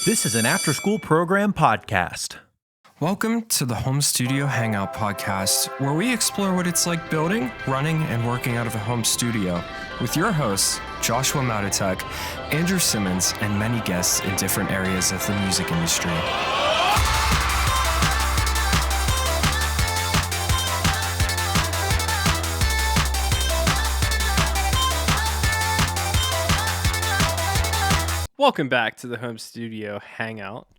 This is an after-school program podcast. Welcome to the Home Studio Hangout podcast, where we explore what it's like building, running, and working out of a home studio with your hosts, Joshua Matotek, Andrew Simmons, and many guests in different areas of the music industry. Welcome back to the Home Studio Hangout.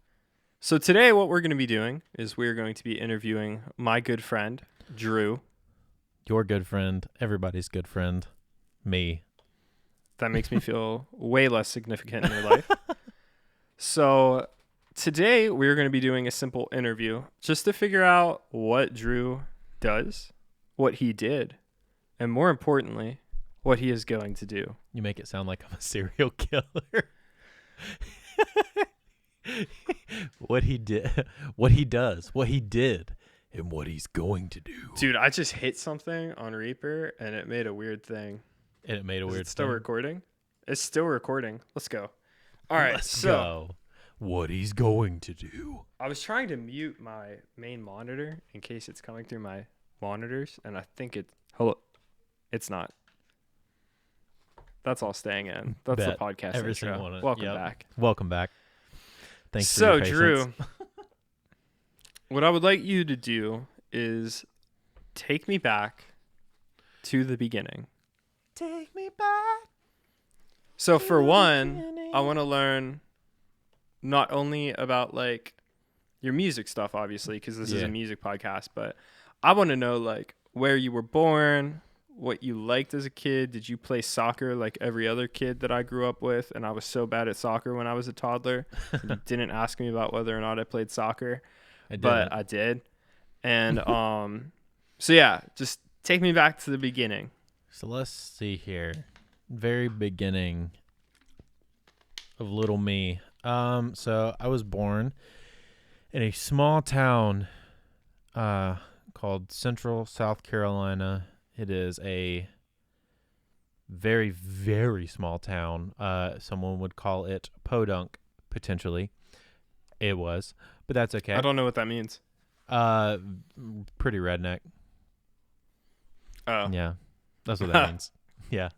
So today what we're going to be doing is we're going to be interviewing my good friend, Drew. Your good friend, everybody's good friend, me. That makes me feel way less significant in your life. So today we're going to be doing a simple interview just to figure out what Drew does, what he did, and more importantly, what he is going to do. You make it sound like I'm a serial killer. What he did, what he does, what he did, and what he's going to do. Dude, I just hit something on Reaper and it made a weird thing. And it made a weird It's still thing. recording? It's still recording. Let's go. All right, Let's go. What he's going to do. I was trying to mute my main monitor in case it's coming through my monitors, and I think it's not. That's all staying in. That's Bet. the podcast Every intro. single one. Welcome Yep. back. Welcome back. Thanks So, for your patience. Drew, what I would like you to do is take me back to the beginning. Take me back. So, for one, I want to learn not only about like your music stuff, obviously, because this is a music podcast, but I want to know like where you were born, what you liked as a kid. Did you play soccer like every other kid that I grew up with? And I was so bad at soccer when I was a toddler. You didn't ask me about whether or not I played soccer, but I did. And so yeah, just take me back to the beginning. So let's see here. Very beginning of little me. So I was born in a small town called Central South Carolina. It is a very, very small town. Someone would call it podunk, potentially. It was, but that's okay. I don't know what that means. Pretty redneck. Oh, Yeah, that's what that means. Yeah.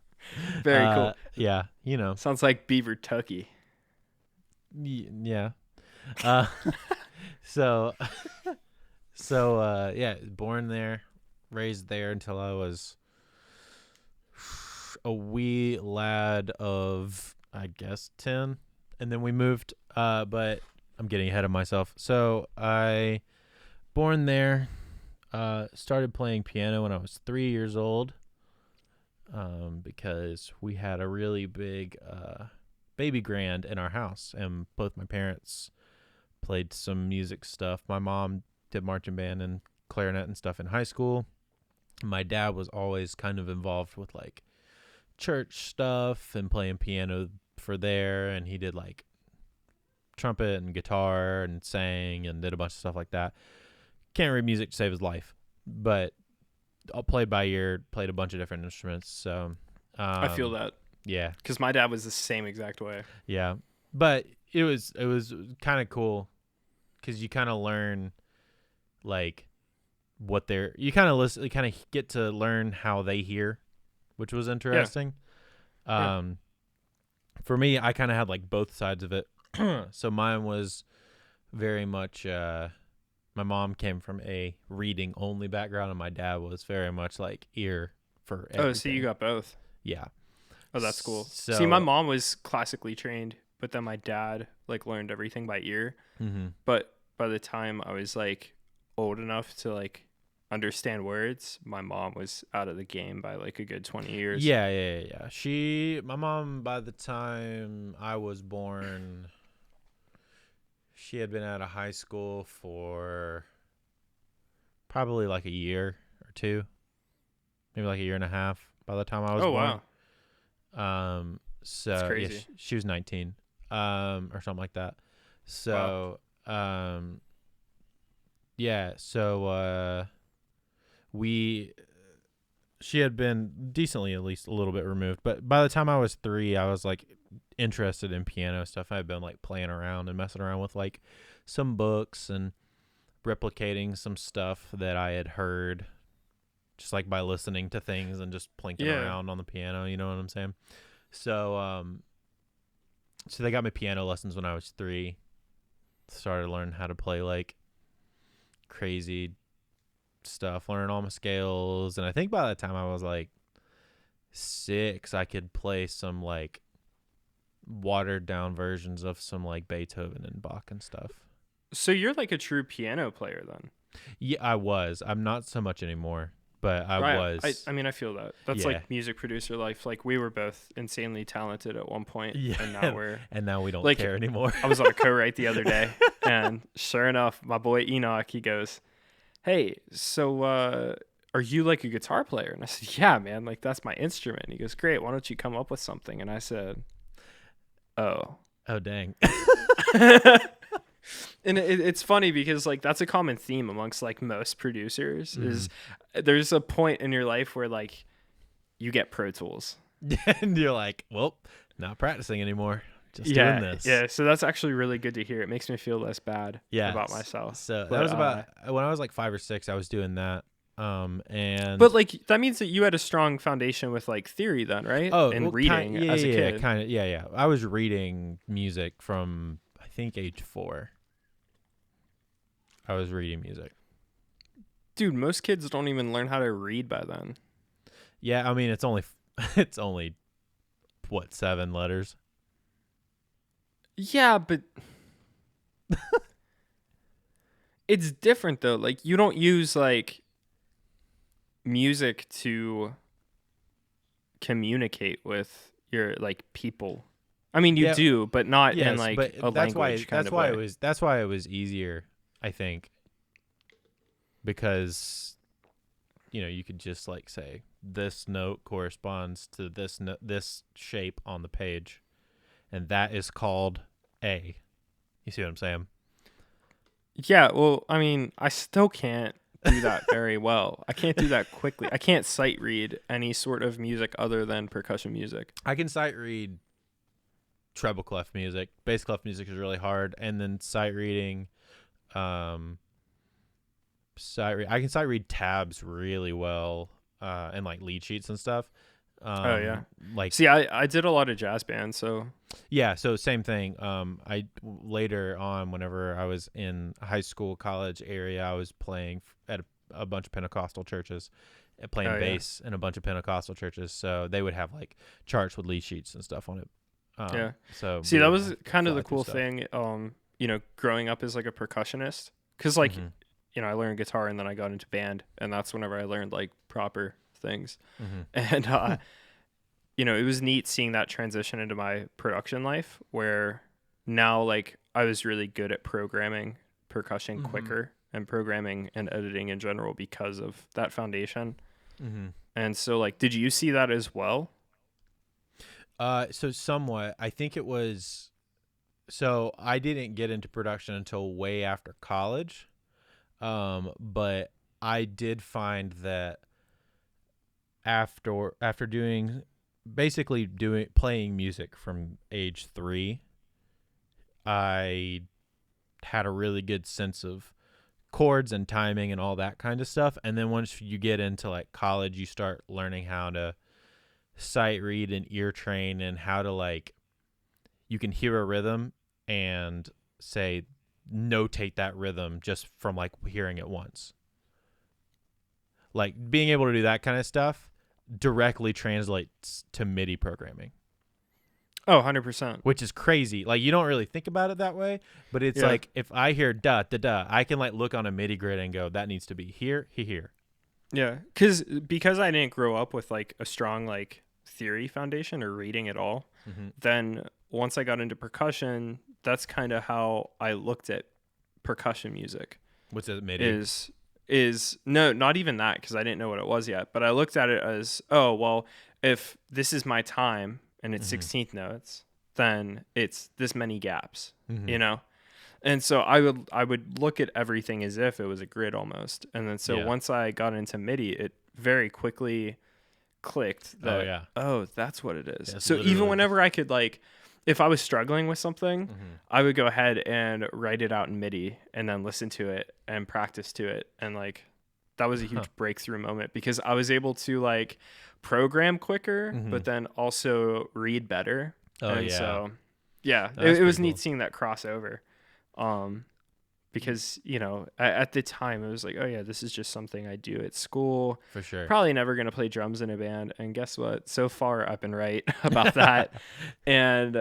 very cool. Yeah, you know. Sounds like Beaver Tucky. Yeah. So yeah, born there, raised there until I was a wee lad of, I guess, 10. And then we moved, but I'm getting ahead of myself. So I born there, started playing piano when I was 3 years old, because we had a really big baby grand in our house, and both my parents played some music stuff. My mom did marching band and clarinet and stuff in high school. My dad was always kind of involved with like church stuff and playing piano for there, and he did like trumpet and guitar and sang and did a bunch of stuff like that. Can't read music to save his life, but I played by ear, played a bunch of different instruments. So I feel that. Yeah. Because my dad was the same exact way. Yeah. But it was kind of cool because you kind of learn like what you kind of listen, you kind of get to learn how they hear, which was interesting. Yeah. For me, I kind of had like both sides of it. So mine was very much, my mom came from a reading only background, and my dad was very much like ear for everything. Oh, so you got both. Yeah. Oh, that's cool. So, See, my mom was classically trained, but then my dad like learned everything by ear. Mm-hmm. But by the time I was like old enough to like understand words, my mom was out of the game by like a good 20 years. Yeah. My mom, by the time I was born, she had been out of high school for probably like a year or two, maybe like a year and a half by the time I was born. Wow. So That's yeah, crazy. she was 19, or something like that. So, yeah. So, she had been decently, at least a little bit removed. But by the time I was 3, I was like interested in piano stuff. I'd been like playing around and messing around with like some books and replicating some stuff that I had heard just like by listening to things and just plinking around on the piano. You know what I'm saying? So, so they got me piano lessons when I was 3. Started learning how to play like crazy stuff, learning all my scales, and I think by the time I was like 6, I could play some like watered down versions of some like Beethoven and Bach and stuff. So you're like a true piano player then? Yeah, I was. I'm not so much anymore, but I was. I mean, I feel that. That's like music producer life. Like we were both insanely talented at one point, and now we don't care anymore. I was on a co-write the other day, and sure enough, my boy Enoch, he goes, "Hey, so are you like a guitar player?" And I said, "Yeah, man, like that's my instrument." He goes, "Great, why don't you come up with something?" And I said, "Oh dang." And it's funny because like that's a common theme amongst like most producers is there's a point in your life where like you get Pro Tools and you're like, well, not practicing anymore, just doing this. Yeah, so that's actually really good to hear. It makes me feel less bad about myself. So that was about when I was like 5 or 6, I was doing that. But like that means that you had a strong foundation with like theory then, right? And reading as a kid. Kind of. I was reading music from I think age 4. I was reading music. Dude, most kids don't even learn how to read by then. Yeah, I mean it's only what, 7 letters? Yeah, but it's different though. Like you don't use like music to communicate with your like people. I mean you do, but not in like a language kind of way. That's why it was easier, I think, because you could just like say this note corresponds to this shape on the page, and that is called A. You see what I'm saying? Yeah, well, I mean, I still can't do that very well. I can't do that quickly. I can't sight read any sort of music other than percussion music. I can sight read treble clef music. Bass clef music is really hard, and then sight reading. I can sight read tabs really well, and like lead sheets and stuff. Like, see, I did a lot of jazz bands, so yeah. So same thing. I later on, whenever I was in high school, college area, I was playing at a bunch of Pentecostal churches, playing bass in a bunch of Pentecostal churches. So they would have like charts with lead sheets and stuff on it. So see, that was kind of the cool thing. Growing up as like a percussionist, because like I learned guitar and then I got into band, and that's whenever I learned like proper things. And it was neat seeing that transition into my production life, where now like I was really good at programming percussion quicker and programming and editing in general because of that foundation. And so like, did you see that as well? So somewhat. I think it was, so I didn't get into production until way after college. But I did find that after playing music from age 3, I had a really good sense of chords and timing and all that kind of stuff. And then once you get into like college, you start learning how to sight read and ear train, and how to like, you can hear a rhythm and say, notate that rhythm just from like hearing it once. Like being able to do that kind of stuff directly translates to MIDI programming. Oh, 100%. Which is crazy. Like you don't really think about it that way, but it's like if I hear da da da, I can like look on a MIDI grid and go, that needs to be here, here. Yeah, because I didn't grow up with like a strong like theory foundation or reading at all. Then once I got into percussion, that's kind of how I looked at percussion music. What's it, MIDI? Is no, not even that, because I didn't know what it was yet. But I looked at it as, oh, well, if this is my time and it's 16th notes, then it's this many gaps, And so I would look at everything as if it was a grid almost. And then so once I got into MIDI, it very quickly clicked that, that's what it is. Yeah, so even whenever I could, like, if I was struggling with something, I would go ahead and write it out in MIDI and then listen to it and practice to it. And like, that was a huge breakthrough moment because I was able to like program quicker, but then also read better. So it was neat seeing that crossover. Because, you know, at the time it was like, oh yeah, this is just something I do at school. For sure. Probably never going to play drums in a band. And guess what? So far I've been right about that. And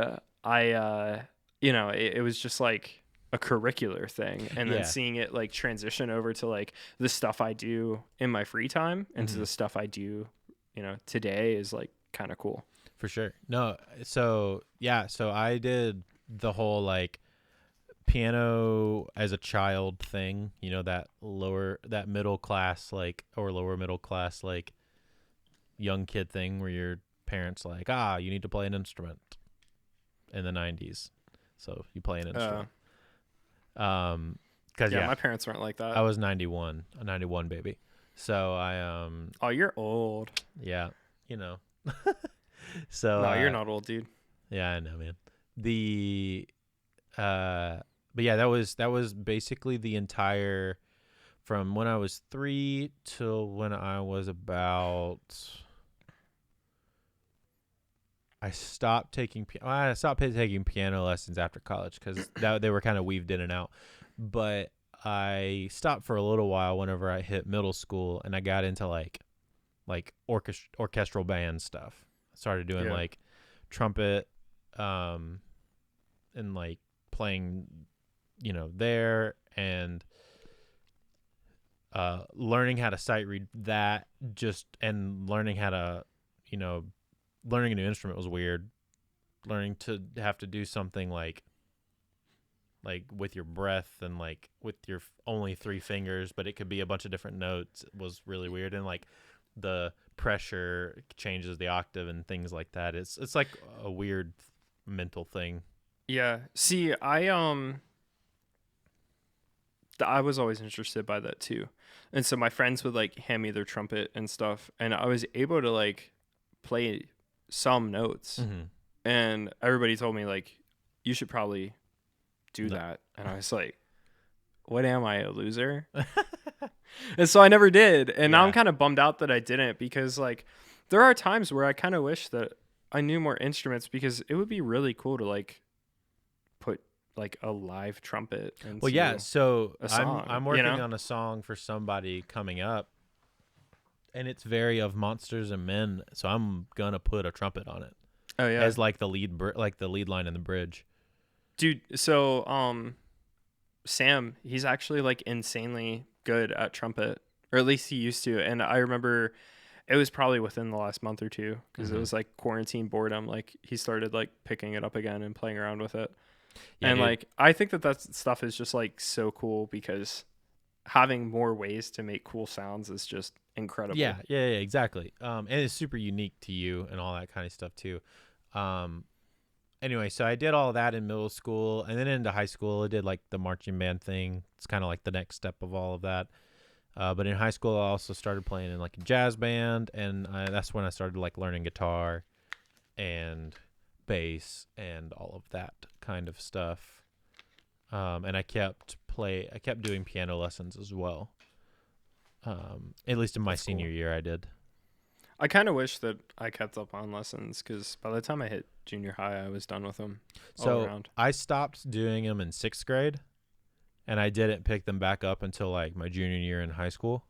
you know, it was just like a curricular thing. And then seeing it like transition over to like the stuff I do in my free time and to the stuff I do, you know, today is like kind of cool. For sure. No. So I did the whole like piano as a child thing, you know, that middle class, like, or lower middle class, like young kid thing where your parents like, you need to play an instrument in the 90s. So you play an instrument. Cause my parents weren't like that. I was a 91 baby. So I, oh, you're old. Yeah. You know, so no, you're not old, dude. Yeah, I know, man. But yeah, that was basically the entire, from when I was 3 till when I was I stopped taking piano lessons after college because they were kind of weaved in and out. But I stopped for a little while whenever I hit middle school, and I got into like orchestral band stuff. I started doing like trumpet, and like playing, you know, there, and learning how to sight read that, and learning how to, you know, learning a new instrument was weird. Learning to have to do something like with your breath and like with your only 3 fingers, but it could be a bunch of different notes, was really weird. And like the pressure changes the octave and things like that. It's like a weird mental thing. Yeah. See, I was always interested by that too. And so my friends would like hand me their trumpet and stuff, and I was able to like play some notes. And everybody told me like, you should probably do that. And I was like, what am I, a loser? And so I never did. And now I'm kind of bummed out that I didn't, because like there are times where I kind of wish that I knew more instruments, because it would be really cool to like put like a live trumpet into so a song, I'm working on a song for somebody coming up, and it's very of Monsters and Men, so I'm gonna put a trumpet on it. Oh yeah, as like the lead line in the bridge. Dude, so Sam, he's actually like insanely good at trumpet, or at least he used to. And I remember it was probably within the last month or two, because it was like quarantine boredom. Like he started like picking it up again and playing around with it. Yeah, and dude, like I think that stuff is just like so cool, because having more ways to make cool sounds is just incredible. Yeah, exactly. And it's super unique to you and all that kind of stuff too. Anyway, so I did all that in middle school, and then into high school I did like the marching band thing. It's kind of like the next step of all of that. But in high school I also started playing in like a jazz band, and that's when I started like learning guitar and bass and all of that kind of stuff. And I kept doing piano lessons as well. At least in my senior year I did. I kind of wish that I kept up on lessons, because by the time I hit junior high, I was done with them all around. I stopped doing them in 6th grade, and I didn't pick them back up until like my junior year in high school,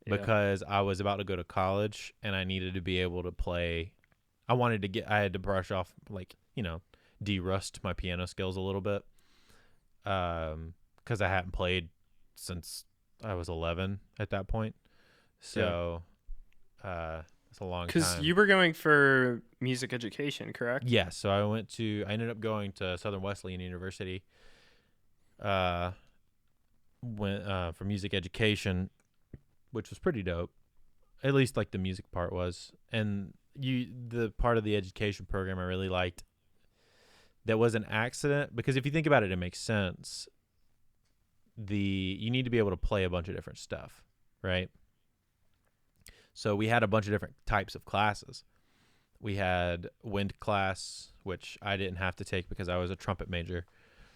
because I was about to go to college and I needed to be able to play. I had to brush off, like, you know, de-rust my piano skills a little bit, because I hadn't played since I was 11 at that point. So it's a long time. Because you were going for music education, correct? Yeah, so I ended up going to Southern Wesleyan University for music education, which was pretty dope. At least like the music part was. And the part of the education program I really liked, that was an accident, because if you think about it, it makes sense. You need to be able to play a bunch of different stuff, right? So we had a bunch of different types of classes. We had wind class, which I didn't have to take because I was a trumpet major.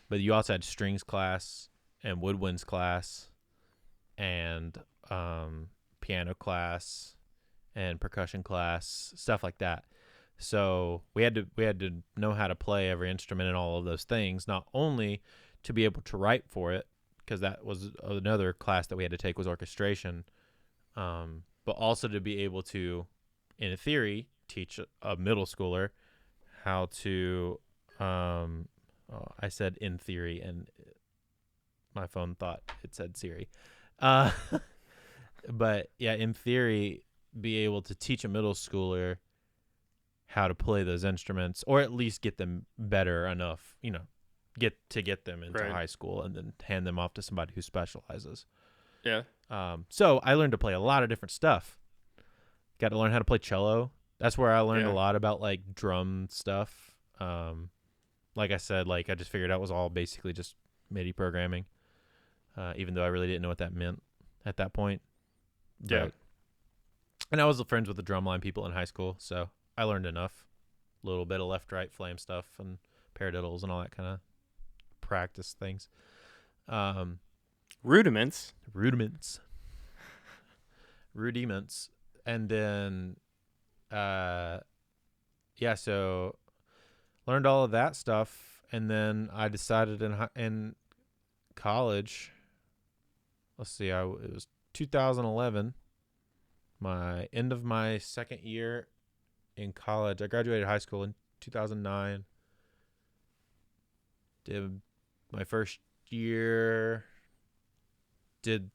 But you also had strings class and woodwinds class and piano class and percussion class, stuff like that. So we had to know how to play every instrument and all of those things, not only to be able to write for it, because that was another class that we had to take was orchestration, but also to be able to, in theory, teach a middle schooler how to I said in theory and my phone thought it said Siri. But yeah, in theory, be able to teach a middle schooler how to play those instruments, or at least get them better enough, get them into high school and then hand them off to somebody who specializes. Yeah. So I learned to play a lot of different stuff. Got to learn how to play cello. That's where I learned a lot about like drum stuff. Like I said, like I just figured out it was all basically just MIDI programming. Even though I really didn't know what that meant at that point. Yeah. And I was friends with the drumline people in high school, so I learned enough. A little bit of left, right, flame stuff and paradiddles and all that kind of practice things. Rudiments. And then, so learned all of that stuff. And then I decided in college, let's see, it was 2011, my end of my second year in college. I graduated high school in 2009. Did my first year, did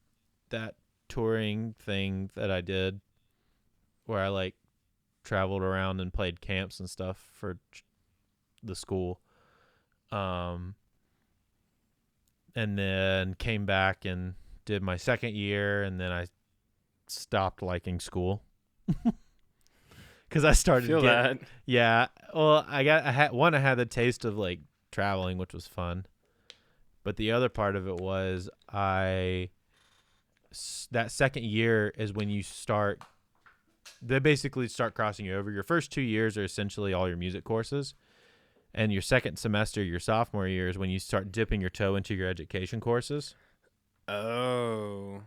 that touring thing that I did where I like traveled around and played camps and stuff for the school. And then came back and did my second year, and then I stopped liking school because I started feel that. Yeah. Well, I had the taste of like traveling, which was fun, but the other part of it was that second year is when they basically start crossing you over. Your first 2 years are essentially all your music courses. And your second semester, your sophomore year, is when you start dipping your toe into your education courses. Oh.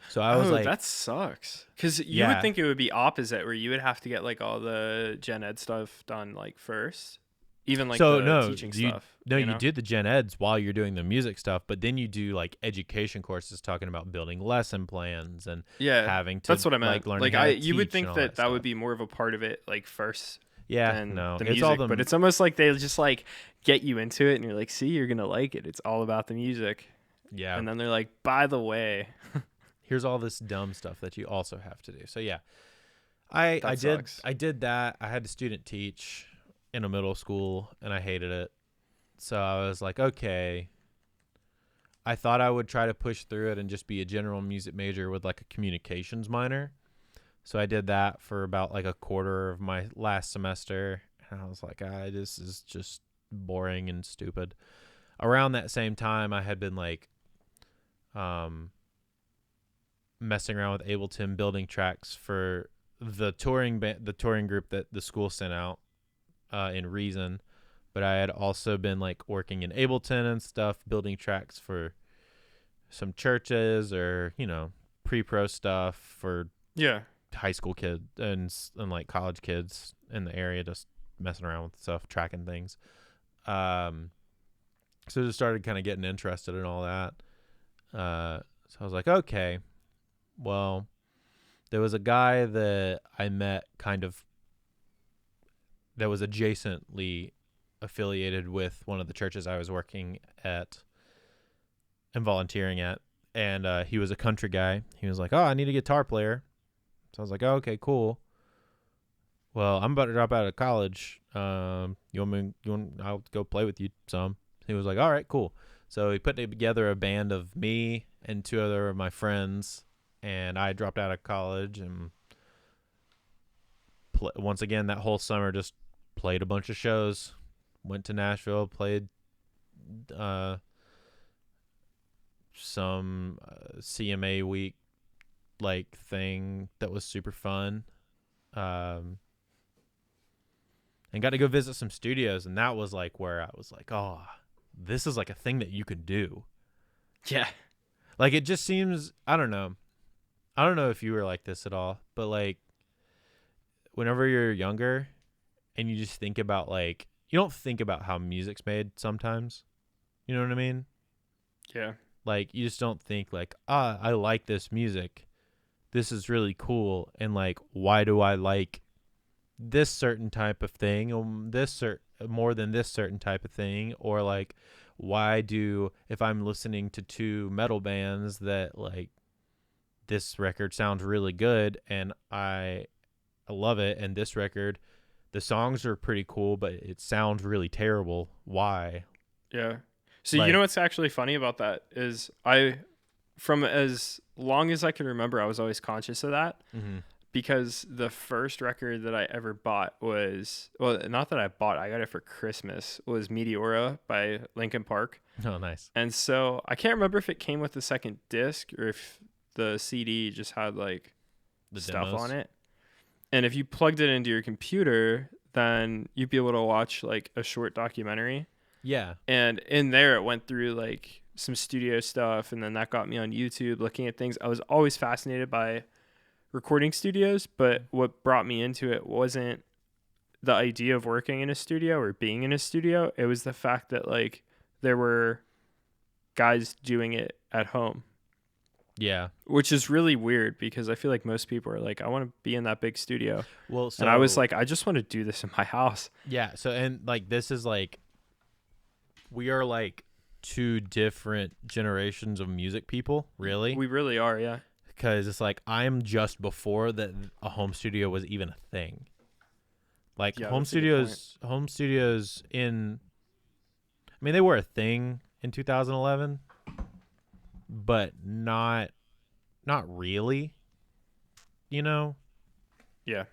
So I was like... that sucks. Because you would think it would be opposite, where you would have to get like all the gen ed stuff done like first. Even like teaching stuff. You did the gen eds while you're doing the music stuff, but then you do like education courses talking about building lesson plans and having to... That's what I meant. Like you would think that would be more of a part of it like first... Yeah, no, the music, but it's almost like they just like get you into it, and you're like, see, you're gonna like it. It's all about the music. Yeah, and then they're like, by the way, here's all this dumb stuff that you also have to do. So yeah, I did that. I had to student teach in a middle school, and I hated it. So I was like, okay. I thought I would try to push through it and just be a general music major with like a communications minor. So I did that for about like a quarter of my last semester. And I was like, this is just boring and stupid. Around that same time, I had been like messing around with Ableton, building tracks for the touring group that the school sent out in Reason. But I had also been like working in Ableton and stuff, building tracks for some churches or, pre-pro stuff for high school kids and like college kids in the area, just messing around with stuff, tracking things. So just started kind of getting interested in all that. So I was like, okay, well, there was a guy that I met that was adjacently affiliated with one of the churches I was working at and volunteering at. And he was a country guy. He was like, oh, I need a guitar player. So I was like, oh, okay, cool. Well, I'm about to drop out of college. I'll go play with you some. He was like, all right, cool. So he put together a band of me and two other of my friends, and I dropped out of college and once again that whole summer just played a bunch of shows. Went to Nashville, played some CMA week like thing that was super fun. And got to go visit some studios, and that was like where I was like, oh, this is like a thing that you could do. Yeah. Like, it just seems, I don't know if you were like this at all, but like whenever you're younger and you just think about, like, you don't think about how music's made sometimes, you know what I mean? Yeah. Like, you just don't think like, I like this music, this is really cool, and like, why do I like this certain type of thing, more than this certain type of thing, or like, if I'm listening to two metal bands that like, this record sounds really good and I love it, and this record, the songs are pretty cool, but it sounds really terrible. Why? Yeah. So Like, you know what's actually funny about that is from as long as I can remember, I was always conscious of that. mm-hmm. Because the first record that I ever bought was, well, not that I bought, I got it for Christmas, was Meteora by Linkin Park. Oh, nice. And so I can't remember if it came with the second disc or if the CD just had like The stuff demos on it. And if you plugged it into your computer, then you'd be able to watch like a short documentary. Yeah. And in there, it went through like some studio stuff. And then that got me on YouTube looking at things. I was always fascinated by recording studios, but what brought me into it wasn't the idea of working in a studio or being in a studio. It was the fact that like there were guys doing it at home. Yeah. Which is really weird because I feel like most people are like, I want to be in that big studio. Well, so, and I was like, I just want to do this in my house. Yeah. So, and like, this is like, we are like two different generations of music people, really. We really are, yeah. Because it's like, I'm just before that a home studio was even a thing. Like, Yeah, home studios in, I mean, they were a thing in 2011, but not really, you know? Yeah.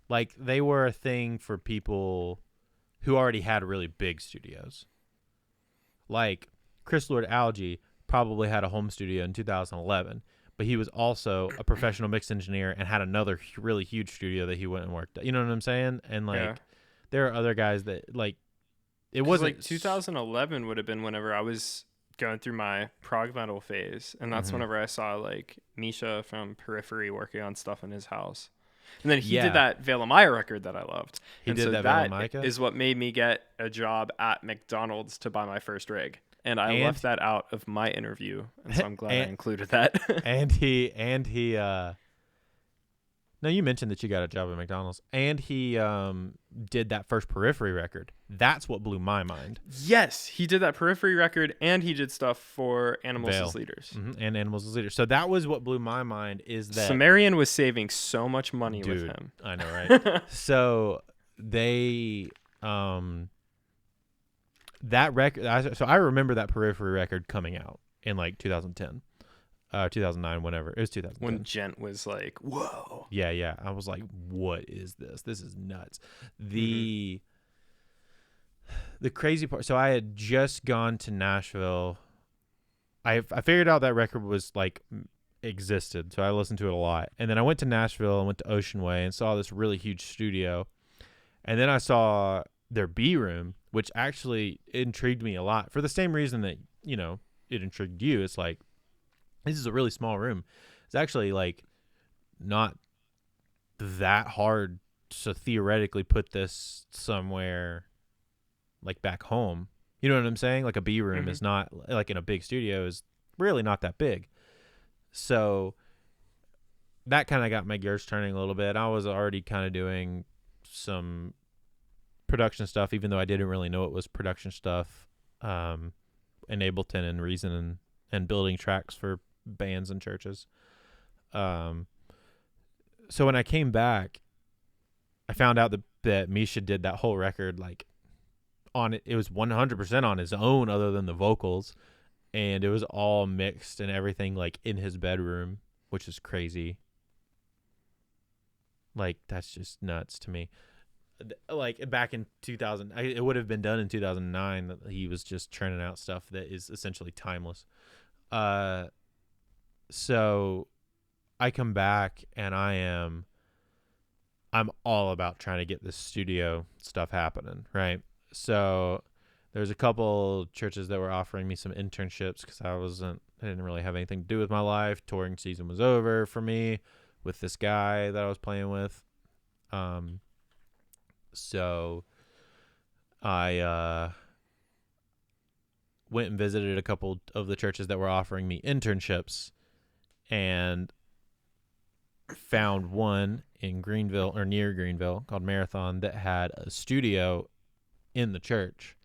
Like, they were a thing for people who already had really big studios. Like, Chris Lord Alge probably had a home studio in 2011, but he was also a professional mix engineer and had another really huge studio that he went and worked at. You know what I'm saying? And like, Yeah. there are other guys that like, it wasn't like 2011 would have been whenever I was going through my prog metal phase, and that's whenever I saw like Misha from Periphery working on stuff in his house. And then he did that Veil Maya record that I loved. He did that Veil Maya? Is what made me get a job at McDonald's to buy my first rig. And I left that out of my interview, and so I'm glad I included that. and he no, you mentioned that you got a job at McDonald's, and he did that first Periphery record. That's what blew my mind. Yes, he did that Periphery record, and he did stuff for Animals Veil. as Leaders. Mm-hmm. And Animals as Leaders. So that was what blew my mind, is that Sumerian was saving so much money with him. I know, right? So they that record, so I remember that Periphery record coming out in like 2010, 2009, whenever. It was 2010. When Gent was like, whoa. Yeah. I was like, what is this? This is nuts. The crazy part, so I had just gone to Nashville. I figured out that record was like existed, so I listened to it a lot. And then I went to Nashville and went to Ocean Way and saw this really huge studio. And then I saw their B room, which actually intrigued me a lot for the same reason that, you know, it intrigued you. It's like, this is a really small room. It's actually like not that hard to theoretically put this somewhere like back home. You know what I'm saying? Like a B room is not, like in a big studio, is really not that big. So that kind of got my gears turning a little bit. I was already kind of doing some production stuff, even though I didn't really know it was production stuff, in Ableton and Reason and building tracks for bands and churches. So when I came back, I found out that Misha did that whole record like on it. It was 100% on his own, other than the vocals, and it was all mixed and everything like in his bedroom, which is crazy. Like, that's just nuts to me. Like back in 2000, it would have been done in 2009. That he was just churning out stuff that is essentially timeless. So I come back and I'm all about trying to get this studio stuff happening, right? So there's a couple churches that were offering me some internships because I didn't really have anything to do with my life. Touring season was over for me with this guy that I was playing with. So I went and visited a couple of the churches that were offering me internships and found one in Greenville or near Greenville called Marathon that had a studio in the church.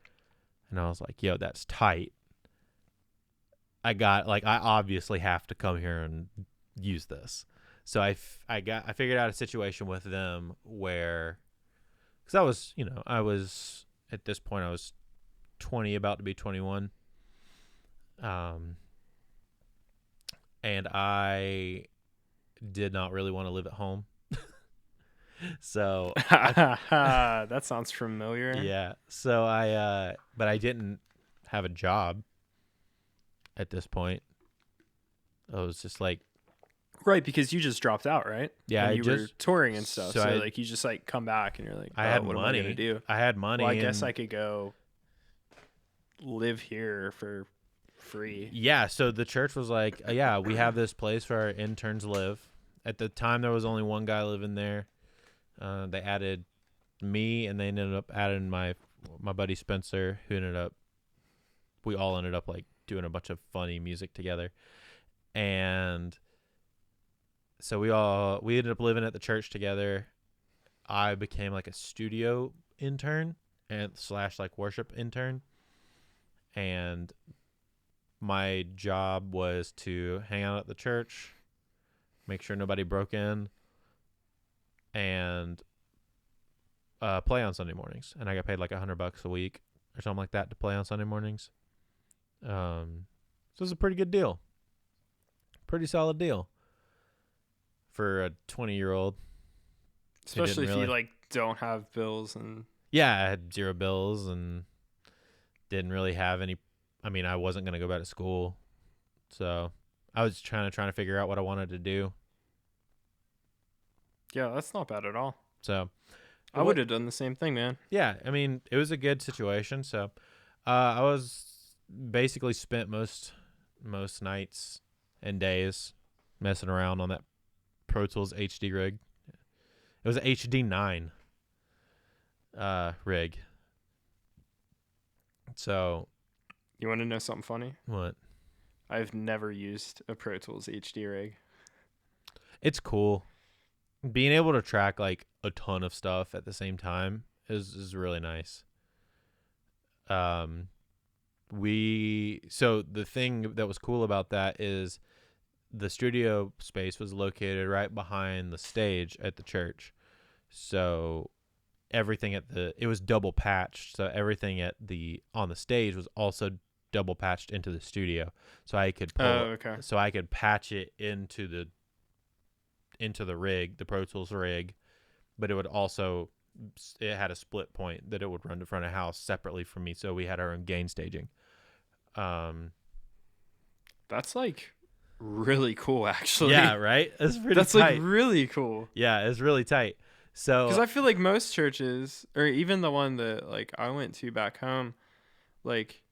And I was like, yo, that's tight. I obviously have to come here and use this. So I figured out a situation with them where, because I was at this point, I was 20, about to be 21. And I did not really want to live at home. So that sounds familiar. Yeah. So but I didn't have a job at this point. I was just like, right, because you just dropped out, right? Yeah, and you were touring and stuff. So you just like come back and you're like, I had what money. am I gonna do? I had money. Well, I guess I could go live here for free. Yeah. So the church was like, yeah, we have this place where our interns live. At the time, there was only one guy living there. They added me, and they ended up adding my buddy Spencer, we all ended up like doing a bunch of funny music together. And so we ended up living at the church together. I became like a studio intern and / like worship intern. And my job was to hang out at the church, make sure nobody broke in, and play on Sunday mornings. And I got paid like $100 a week or something like that to play on Sunday mornings. So it was a pretty good deal. Pretty solid deal for a 20-year-old. Especially if you like don't have bills and... Yeah, I had 0 bills and didn't really have any. I mean, I wasn't going to go back to school. So I was trying to figure out what I wanted to do. Yeah, that's not bad at all. So I would have done the same thing, man. Yeah, I mean, it was a good situation. So I was basically spent most nights and days messing around on that Pro Tools HD rig. It was an HD 9 rig. So, you want to know something funny? What? I've never used a Pro Tools HD rig. It's cool. Being able to track like a ton of stuff at the same time is really nice. So the thing that was cool about that is the studio space was located right behind the stage at the church. So everything it was double patched. So everything on the stage was also double patched into the studio. So I could so I could patch it into the rig, the Pro Tools rig, but it had a split point that it would run to front of house separately from me. So we had our own gain staging. That's like really cool, actually. Yeah, right? That's tight. Like really cool. Yeah, it's really tight. So, because I feel like most churches, or even the one that like I went to back home, like,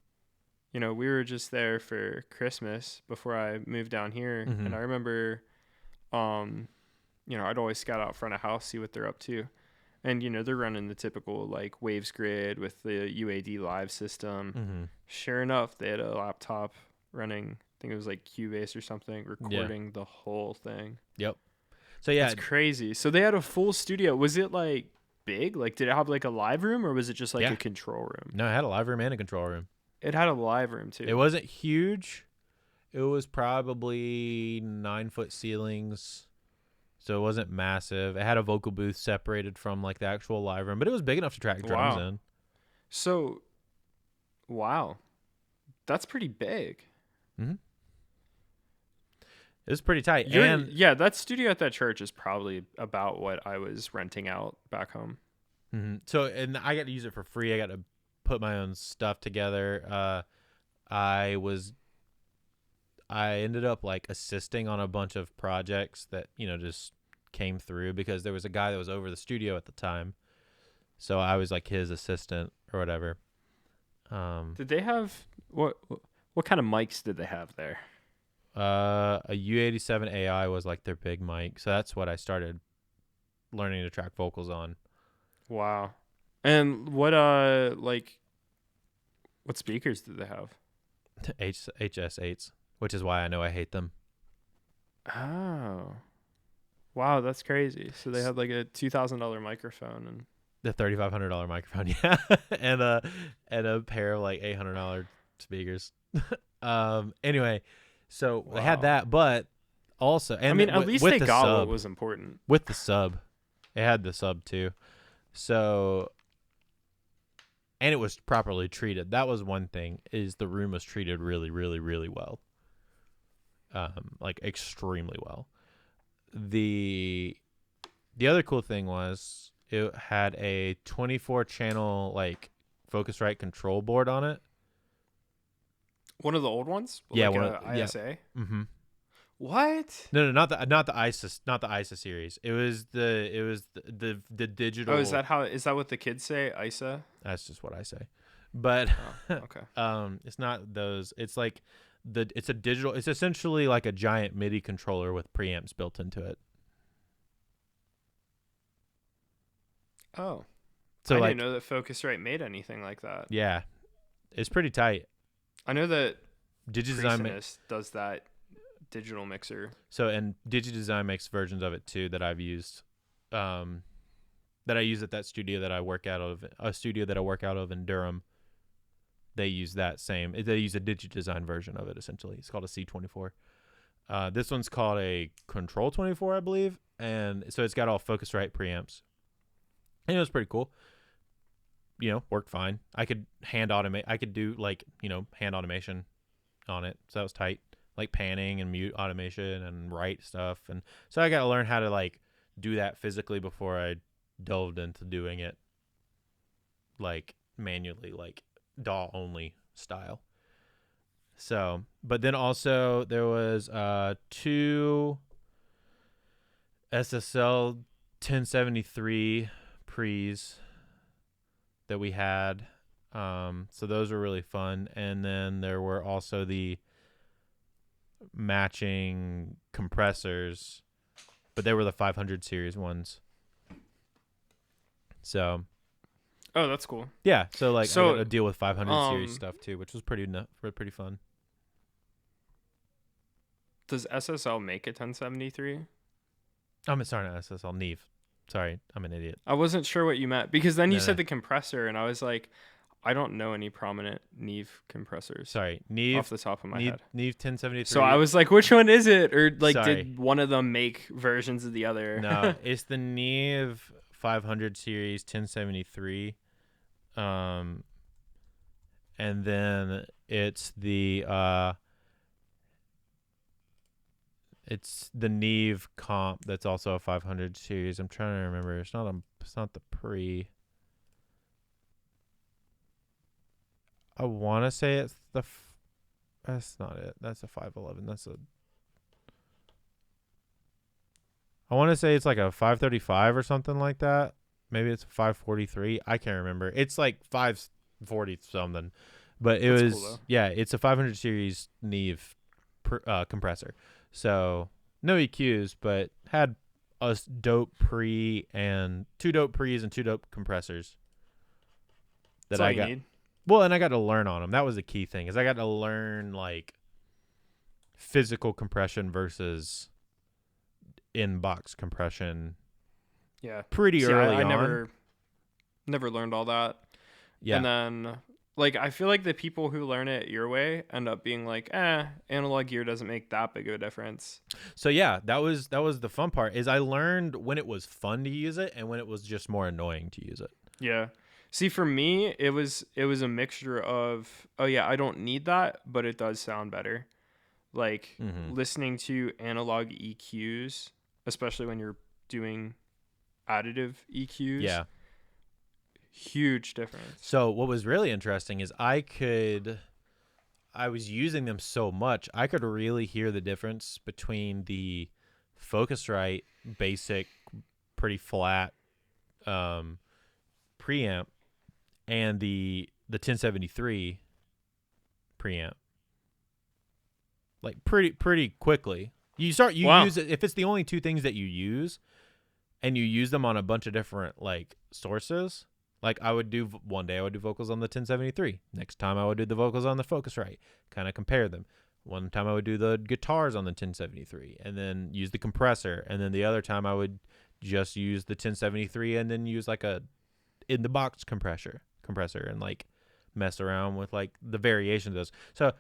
we were just there for Christmas before I moved down here. Mm-hmm. And I remember, I'd always scout out front of house, see what they're up to. And, they're running the typical like Waves grid with the UAD live system. Mm-hmm. Sure enough, they had a laptop running, I think it was like Cubase or something, recording the whole thing. Yep. So yeah, it's crazy. So they had a full studio. Was it like big? Like, did it have like a live room, or was it just like a control room? No, it had a live room and a control room. It had a live room too. It wasn't huge. It was probably 9-foot ceilings. So it wasn't massive. It had a vocal booth separated from like the actual live room, but it was big enough to track drums in. So, wow. That's pretty big. Mm-hmm. It was pretty tight. That studio at that church is probably about what I was renting out back home. Mm-hmm. So, and I got to use it for free. I got to put my own stuff together. I I ended up like assisting on a bunch of projects that, just came through because there was a guy that was over the studio at the time. So I was like his assistant or whatever. Did they have what kind of mics did they have there? A U87 AI was like their big mic. So that's what I started learning to track vocals on. Wow. And what speakers did they have? HS8s, which is why I know I hate them. Oh. Wow, that's crazy. So they had like a $2,000 microphone and the $3,500 microphone, yeah, and a pair of like $800 speakers. Anyway, so they had that, but also, and I mean, at least they got sub, what was important with the sub. It had the sub too, so, and it was properly treated. That was one thing. Is the room was treated really, really, really well, like extremely well. The other cool thing was it had a 24 channel like Focusrite control board on it. One of the old ones? Yeah, like one of ISA. Yeah. Mm-hmm. What? No, not the ISA series. It was the digital. Oh, is that what the kids say? ISA? That's just what I say. But okay. It's not those. It's like it's a digital. It's essentially like a giant MIDI controller with preamps built into it. Oh, so I like, didn't know that Focusrite made anything like that. Yeah, it's pretty tight. I know that DigiDesign does that digital mixer. So, and DigiDesign makes versions of it too that I've used, that I use at that studio that I work out of, in Durham. They use that same. They use a DigiDesign version of it essentially. It's called a C24. This one's called a Control 24, I believe, and so it's got all Focusrite preamps. And it was pretty cool. Worked fine. I could hand automate. I could do like, hand automation on it. So that was tight. Like panning and mute automation and write stuff. And so I got to learn how to like do that physically before I delved into doing it like manually, like DAW only style. So, but then also there was 2 SSL 1073 pre's that we had. So those were really fun. And then there were also the matching compressors, but they were the 500 series ones. So. Oh, that's cool. Yeah. So I got to deal with 500 series stuff too, which was pretty fun. Does SSL make a 1073? I'm sorry, not SSL, Neve. Sorry, I'm an idiot. I wasn't sure what you meant because then you said the compressor, and I was like, I don't know any prominent Neve compressors. Sorry, Neve off the top of my head. Neve 1073. So I was like, which one is it? Or did one of them make versions of the other? No, it's the Neve 500 series 1073. And then it's the Neve comp that's also a 500 series. I'm trying to remember. It's not the pre. I want to say it's that's not it. That's a 511. I want to say it's like a 535 or something like that. Maybe it's a 543. I can't remember. It's like 540 something. But it was cool, it's a 500 series Neve compressor. So no EQs, but had a dope pre and 2 dope pre's and 2 dope compressors that I got. Need. Well, and I got to learn on them. That was the key thing, is I got to learn like physical compression versus in-box compression. Yeah, pretty early on. I never learned all that. Yeah, and then like I feel like the people who learn it your way end up being like, analog gear doesn't make that big of a difference. So yeah, that was the fun part, is I learned when it was fun to use it and when it was just more annoying to use it. Yeah. See, for me, it was a mixture of, I don't need that, but it does sound better. Like listening to analog EQs, especially when you're doing additive EQs. Yeah. Huge difference. So what was really interesting is I I was using them so much, I could really hear the difference between the Focusrite basic, pretty flat preamp and the 1073 preamp. Like pretty quickly. You use it if it's the only two things that you use, and you use them on a bunch of different like sources. Like one day I would do vocals on the 1073. Next time I would do the vocals on the Focusrite. Kind of compare them. One time I would do the guitars on the 1073 and then use the compressor. And then the other time I would just use the 1073 and then use like a in the box compressor and like mess around with like the variations of those. So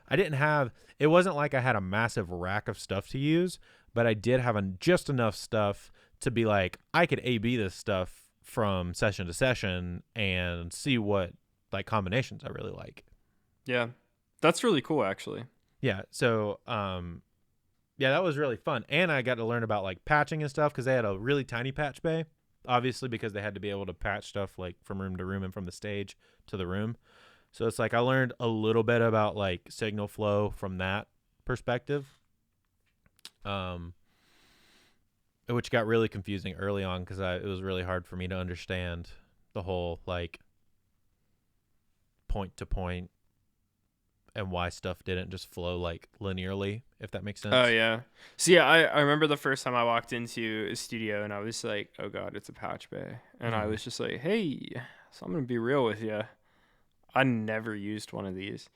it wasn't like I had a massive rack of stuff to use, but I did have just enough stuff to be like, I could A/B this stuff from session to session and see what like combinations I really like. Yeah. That's really cool actually. Yeah. So, yeah, that was really fun. And I got to learn about like patching and stuff because they had a really tiny patch bay, obviously, because they had to be able to patch stuff like from room to room and from the stage to the room. So it's like I learned a little bit about like signal flow from that perspective, which got really confusing early on because it was really hard for me to understand the whole like point to point and why stuff didn't just flow like linearly, if that makes sense. Oh yeah. So yeah, I remember the first time I walked into a studio and I was like, oh God, it's a patch bay. And I was just like, hey, so I'm going to be real with you. I never used one of these.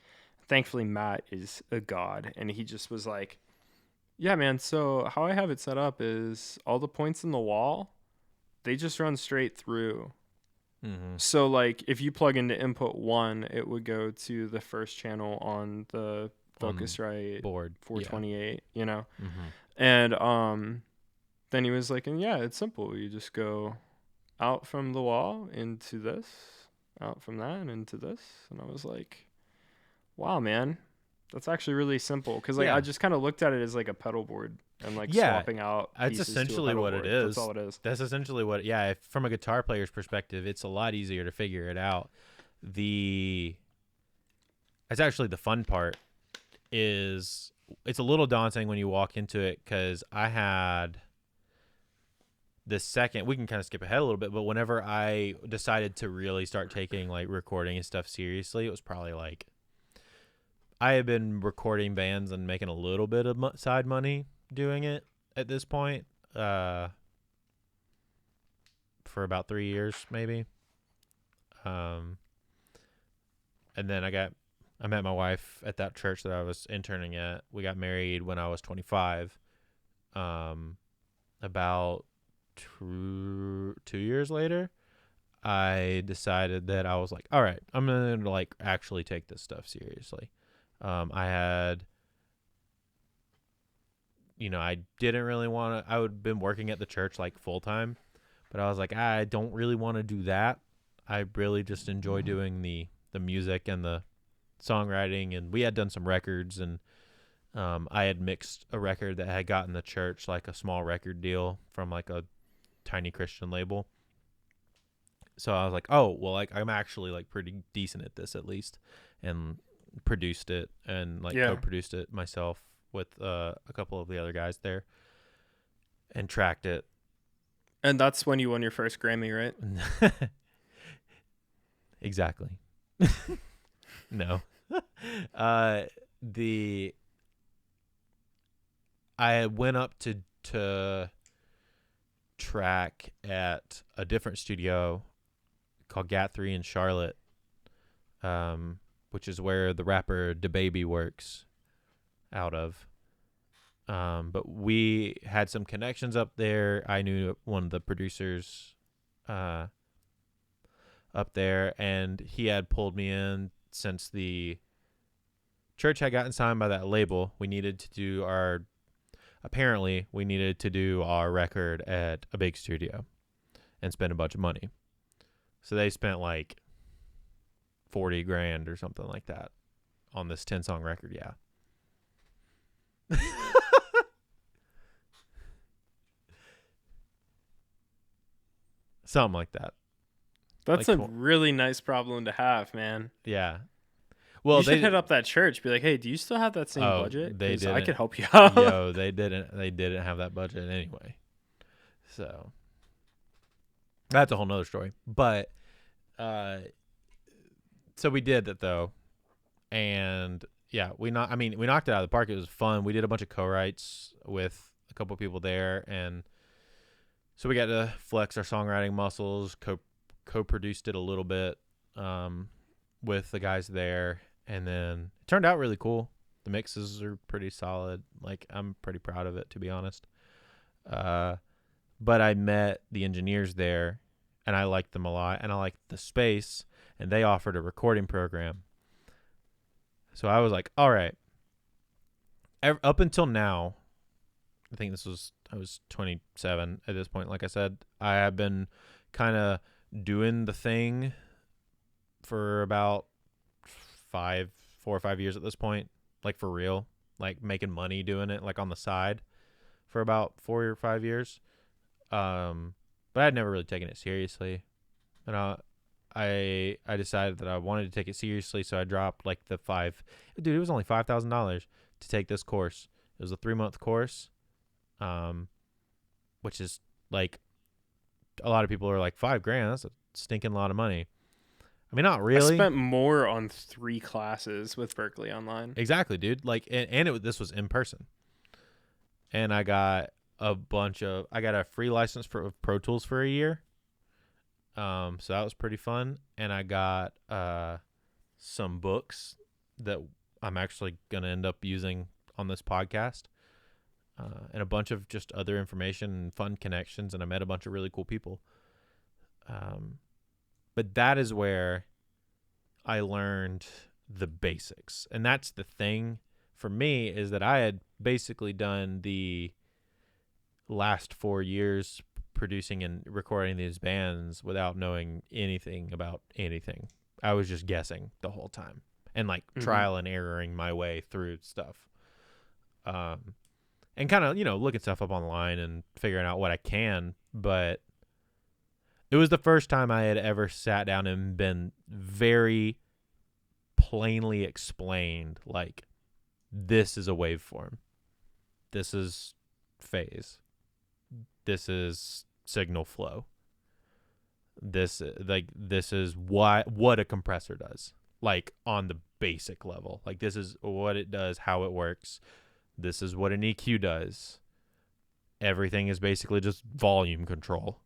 Thankfully, Matt is a god. And he just was like, yeah, man. So how I have it set up is all the points in the wall, they just run straight through. Mm-hmm. So like if you plug into input 1, it would go to the first channel on the Focusrite board 428, yeah. You know? Mm-hmm. And then he was like, and yeah, it's simple. You just go out from the wall into this, out from that and into this. And I was like, wow, man, that's actually really simple. Because like I just kind of looked at it as like a pedal board and like swapping out that's essentially what board. it is. That's all it is. That's essentially what from a guitar player's perspective, it's a lot easier to figure it out. It's actually the fun part is it's a little daunting when you walk into it because I had the second, we can kind of skip ahead a little bit, but whenever I decided to really start taking like recording and stuff seriously, it was probably like I had been recording bands and making a little bit of side money doing it at this point for about 3 years maybe. And then I met my wife at that church that I was interning at. We got married when I was 25. About 2 years later, I decided that I was like, all right, I'm going to like actually take this stuff seriously. I didn't really want to, I would have been working at the church like full time, but I was like, I don't really want to do that. I really just enjoy doing the music and the songwriting, and we had done some records, and I had mixed a record that had gotten the church like a small record deal from like a tiny Christian label. So I was like, oh, well, like I'm actually like pretty decent at this at least, and produced it and like co-produced it myself with a couple of the other guys there and tracked it. And that's when you won your first Grammy, right? Exactly. No. I went up to track at a different studio called GAT3 in Charlotte, which is where the rapper DaBaby works out of. But we had some connections up there. I knew one of the producers up there, and he had pulled me in since the church had gotten signed by that label. We needed to do our record at a big studio and spend a bunch of money. So they spent like $40,000 or something like that on this 10-song record. Yeah. Something like that. That's like a really nice problem to have, man. Yeah. Well, you should hit up that church. Be like, hey, do you still have that same budget? They 'Cause didn't. I could help you out. Yo, they didn't have that budget anyway. So that's a whole nother story. But so we did that though, and yeah, we knocked it out of the park. It was fun. We did a bunch of co-writes with a couple people there, and so we got to flex our songwriting muscles. Co-produced it a little bit with the guys there, and then it turned out really cool. The mixes are pretty solid. Like, I'm pretty proud of it, to be honest. But I met the engineers there, and I liked them a lot, and I liked the space, and they offered a recording program. So I was like, all right. Up until now, I think I was 27 at this point. Like I said, I have been kind of doing the thing for about 4 or 5 years at this point, like for real, like making money doing it, like on the side for about 4 or 5 years. But I'd never really taken it seriously. And I decided that I wanted to take it seriously, so I dropped like it was only $5,000 to take this course. It was a 3-month course, which is like, a lot of people are like, $5,000, that's a stinking lot of money. I mean, not really. I spent more on 3 classes with Berkeley Online. Exactly, dude. Like, this was in person, and I got a free license for Pro Tools for a year. So that was pretty fun, and I got some books that I'm actually gonna end up using on this podcast, and a bunch of just other information and fun connections, and I met a bunch of really cool people. But that is where I learned the basics, and that's the thing for me, is that I had basically done the last 4 years producing and recording these bands without knowing anything about anything. I was just guessing the whole time and like trial and erroring my way through stuff. And kind of, looking stuff up online and figuring out what I can. But it was the first time I had ever sat down and been very plainly explained, like, this is a waveform. This is phase. This is signal flow. This is what a compressor does, like on the basic level. Like, this is what it does, how it works. This is what an EQ does. Everything is basically just volume control,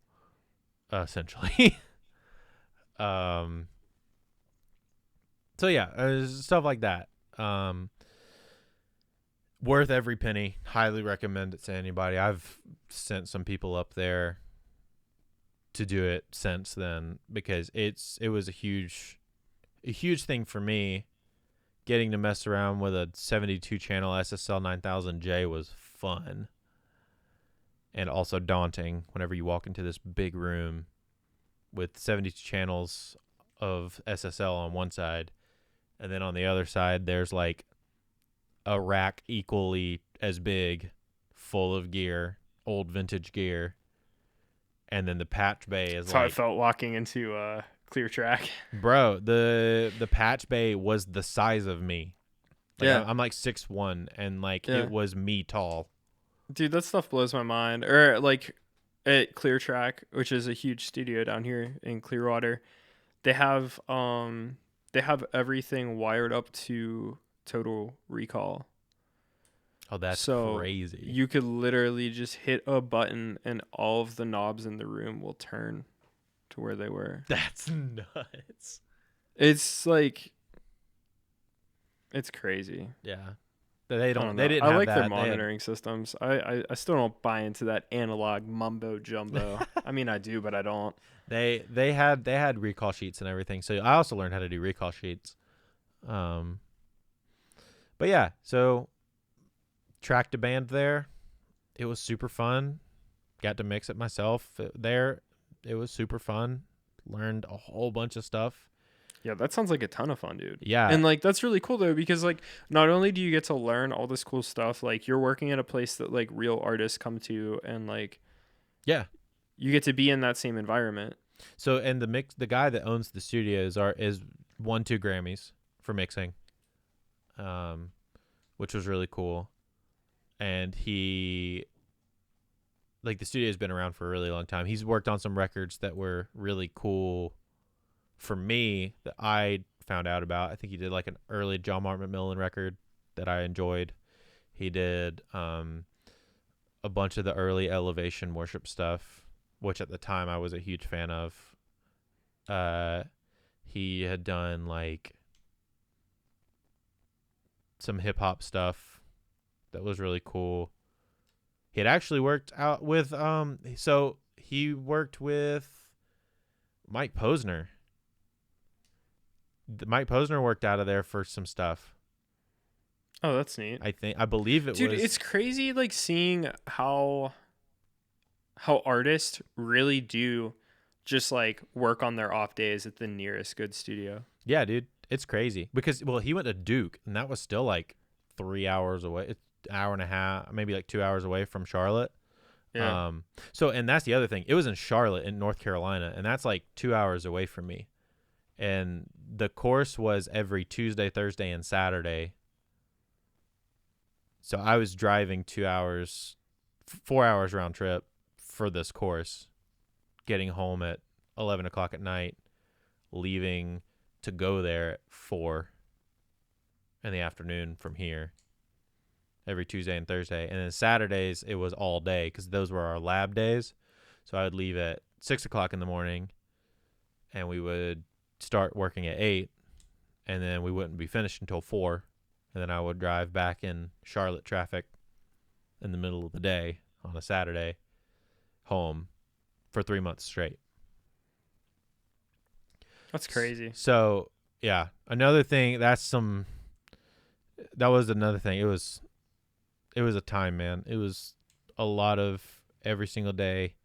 essentially. So yeah, stuff like that. Worth every penny. Highly recommend it to anybody. I've sent some people up there to do it since then, because it was a huge thing for me. Getting to mess around with a 72 channel SSL 9000J was fun, and also daunting whenever you walk into this big room with 72 channels of SSL on one side, and then on the other side there's like a rack equally as big full of gear, old vintage gear, and then the patch bay is That's how I felt walking into Clear Track. Bro, the patch bay was the size of me. Like, yeah, I'm like 6'1", and like it was me tall. Dude, that stuff blows my mind. Or like at Clear Track, which is a huge studio down here in Clearwater, they have everything wired up to Total Recall. Oh, that's so crazy. You could literally just hit a button and all of the knobs in the room will turn to where they were. That's nuts. It's like, it's crazy. Yeah. They didn't I have like that. their monitoring systems. I still don't buy into that analog mumbo jumbo. I mean, I do, but I don't. They had recall sheets and everything. So I also learned how to do recall sheets. But yeah, so tracked a band there. It was super fun. Got to mix it myself there. It was super fun. Learned a whole bunch of stuff. Yeah, that sounds like a ton of fun, dude. Yeah. And like, that's really cool though, because like, not only do you get to learn all this cool stuff, like you're working at a place that like real artists come to, and like, yeah, you get to be in that same environment. So, and the guy that owns the studio is won 2 Grammys for mixing. which was really cool. And he, like, the studio's been around for a really long time. He's worked on some records that were really cool for me that I found out about. I think he did like an early John Martin McMillan record that I enjoyed. He did a bunch of the early Elevation Worship stuff, which at the time I was a huge fan of. He had done like some hip hop stuff that was really cool. He had actually worked out with so he worked with Mike Posner. Mike Posner worked out of there for some stuff. Oh, that's neat. I believe it was. Dude, it's crazy like seeing how artists really do just like work on their off days at the nearest good studio. Yeah, dude, it's crazy because he went to Duke and that was still like 3 hours away. It's an hour and a half, maybe like 2 hours away from Charlotte. Yeah. So and that's the other thing. It was in Charlotte in North Carolina, and that's like 2 hours away from me. And the course was every Tuesday, Thursday, and Saturday. So I was driving 2 hours, 4 hours round trip for this course, getting home at 11 o'clock at night, leaving to go there at 4 in the afternoon from here every Tuesday and Thursday. And then Saturdays, it was all day because those were our lab days. So I would leave at 6 o'clock in the morning, and we would start working at 8, and then we wouldn't be finished until 4. And then I would drive back in Charlotte traffic in the middle of the day on a Saturday home for 3 months straight. That's crazy. So, yeah. Another thing, that was another thing. It was a time, man. It was a lot of every single day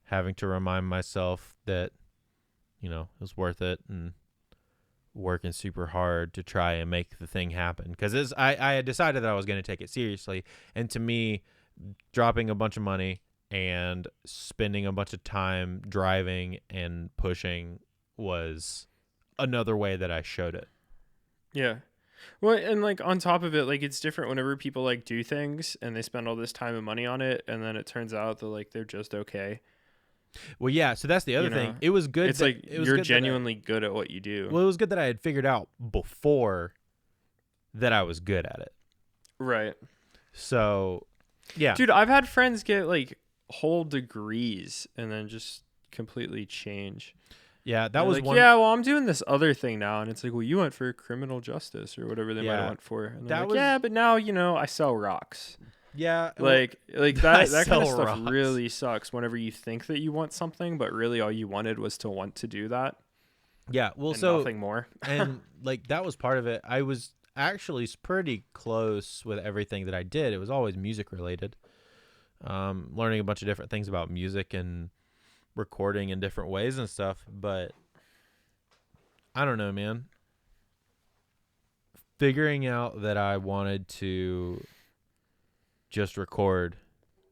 having to remind myself that, it was worth it and working super hard to try and make the thing happen. Because I had decided that I was going to take it seriously. And to me, dropping a bunch of money and spending a bunch of time driving and pushing was another way that I showed it. Yeah. Well, and like on top of it, like it's different whenever people like do things and they spend all this time and money on it, and then it turns out that like they're just okay. Well, yeah, so that's the other thing. It was good. It's like you're genuinely good at what you do. Well, it was good that I had figured out before that I was good at it. Right. So, yeah. Dude, I've had friends get like whole degrees and then just completely change. Yeah, that was like, one. Yeah, well, I'm doing this other thing now, and it's like, well, you went for criminal justice or whatever they might have went for. And that like, yeah, but now I sell rocks. Yeah, like that kind of stuff rocks. really sucks. Whenever you think that you want something, but really all you wanted was to want to do that. Yeah, well, and so nothing more. And like that was part of it. I was actually pretty close with everything that I did. It was always music related. Learning a bunch of different things about music and recording in different ways and stuff, but I don't know, man. Figuring out that I wanted to just record,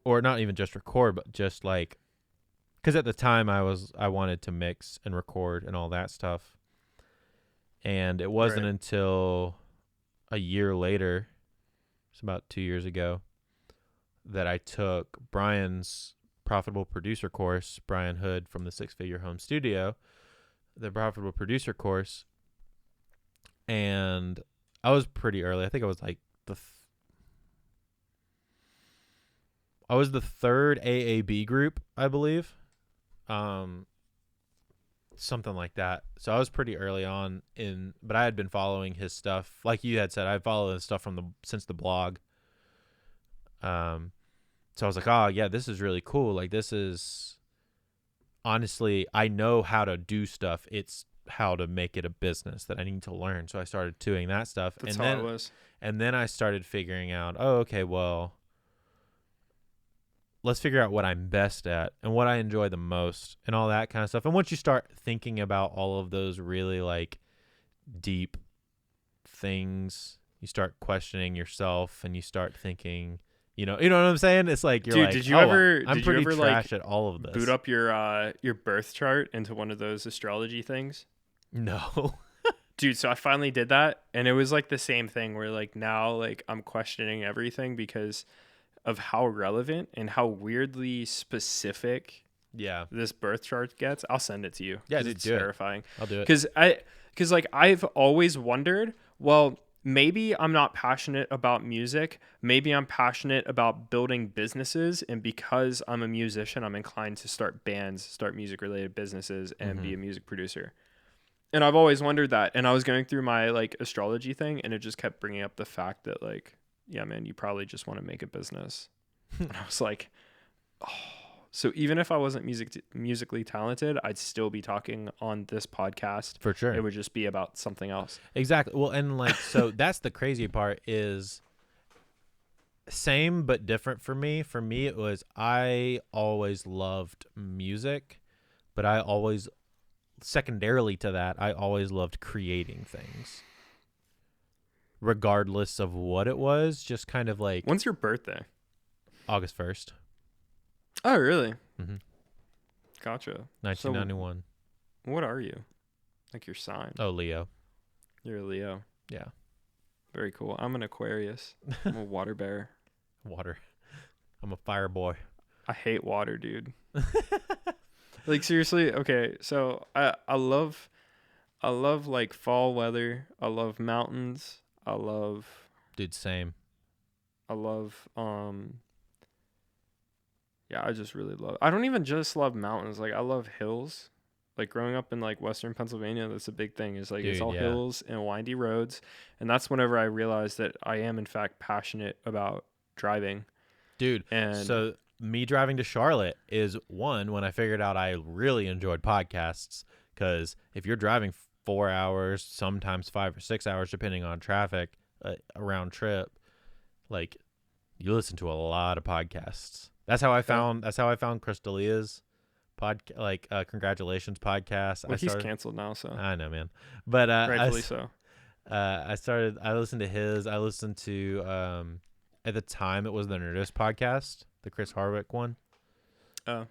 or not even just record, but just like, because at the time I wanted to mix and record and all that stuff, and it wasn't until a year later, it's about 2 years ago, that I took Brian's profitable producer course, Brian Hood from the Six Figure Home Studio, the profitable producer course. And I was pretty early. I think I was like I was the third AAB group, I believe. Something like that. So I was pretty early on but I had been following his stuff. Like you had said, I followed his stuff since the blog. So I was like, oh, yeah, this is really cool. Like, this is, honestly, I know how to do stuff. It's how to make it a business that I need to learn. So I started doing that stuff. That's how it was. And then I started figuring out, oh, okay, well, let's figure out what I'm best at and what I enjoy the most and all that kind of stuff. And once you start thinking about all of those really, like, deep things, you start questioning yourself and you start thinking... You know what I'm saying? It's like you're like, did you ever trash at all of this. Boot up your birth chart into one of those astrology things? No. Dude, so I finally did that, and it was like the same thing where like now like I'm questioning everything because of how relevant and how weirdly specific this birth chart gets. I'll send it to you. Yeah, dude, it's terrifying. I'll do it. Because like I've always wondered, well, maybe I'm not passionate about music. Maybe I'm passionate about building businesses, and because I'm a musician, I'm inclined to start bands, start music related businesses, and be a music producer. And I've always wondered that. And I was going through my like astrology thing, and it just kept bringing up the fact that like, yeah, man, you probably just want to make a business. And I was like, oh. So even if I wasn't musically talented, I'd still be talking on this podcast. For sure. It would just be about something else. Exactly. Well, and like, so that's the crazy part is same but different for me. For me, it was I always loved music, but I always, secondarily to that, I always loved creating things. Regardless of what it was, just kind of like. When's your birthday? August 1st. Oh, really? Mm-hmm. Gotcha. 1991. So what are you? Like your sign? Oh, Leo. You're a Leo. Yeah. Very cool. I'm an Aquarius. I'm a water bear. Water. I'm a fire boy. I hate water, dude. Like seriously, okay. So I love like fall weather. I love mountains. Dude, same. I love yeah, I just really love. I don't even just love mountains. Like I love hills. Like growing up in like Western Pennsylvania, that's a big thing. Is like it's all hills and windy roads, and that's whenever I realized that I am in fact passionate about driving. Dude, and so me driving to Charlotte is one when I figured out I really enjoyed podcasts, because if you're driving 4 hours, sometimes 5 or 6 hours, depending on traffic, a round trip, like you listen to a lot of podcasts. That's how I found Chris D'Elia's congratulations podcast. Well, he's canceled now, so I know, man. But rightfully so. I listened to his. I listened to at the time it was the Nerdist Podcast, the Chris Hardwick one. Oh.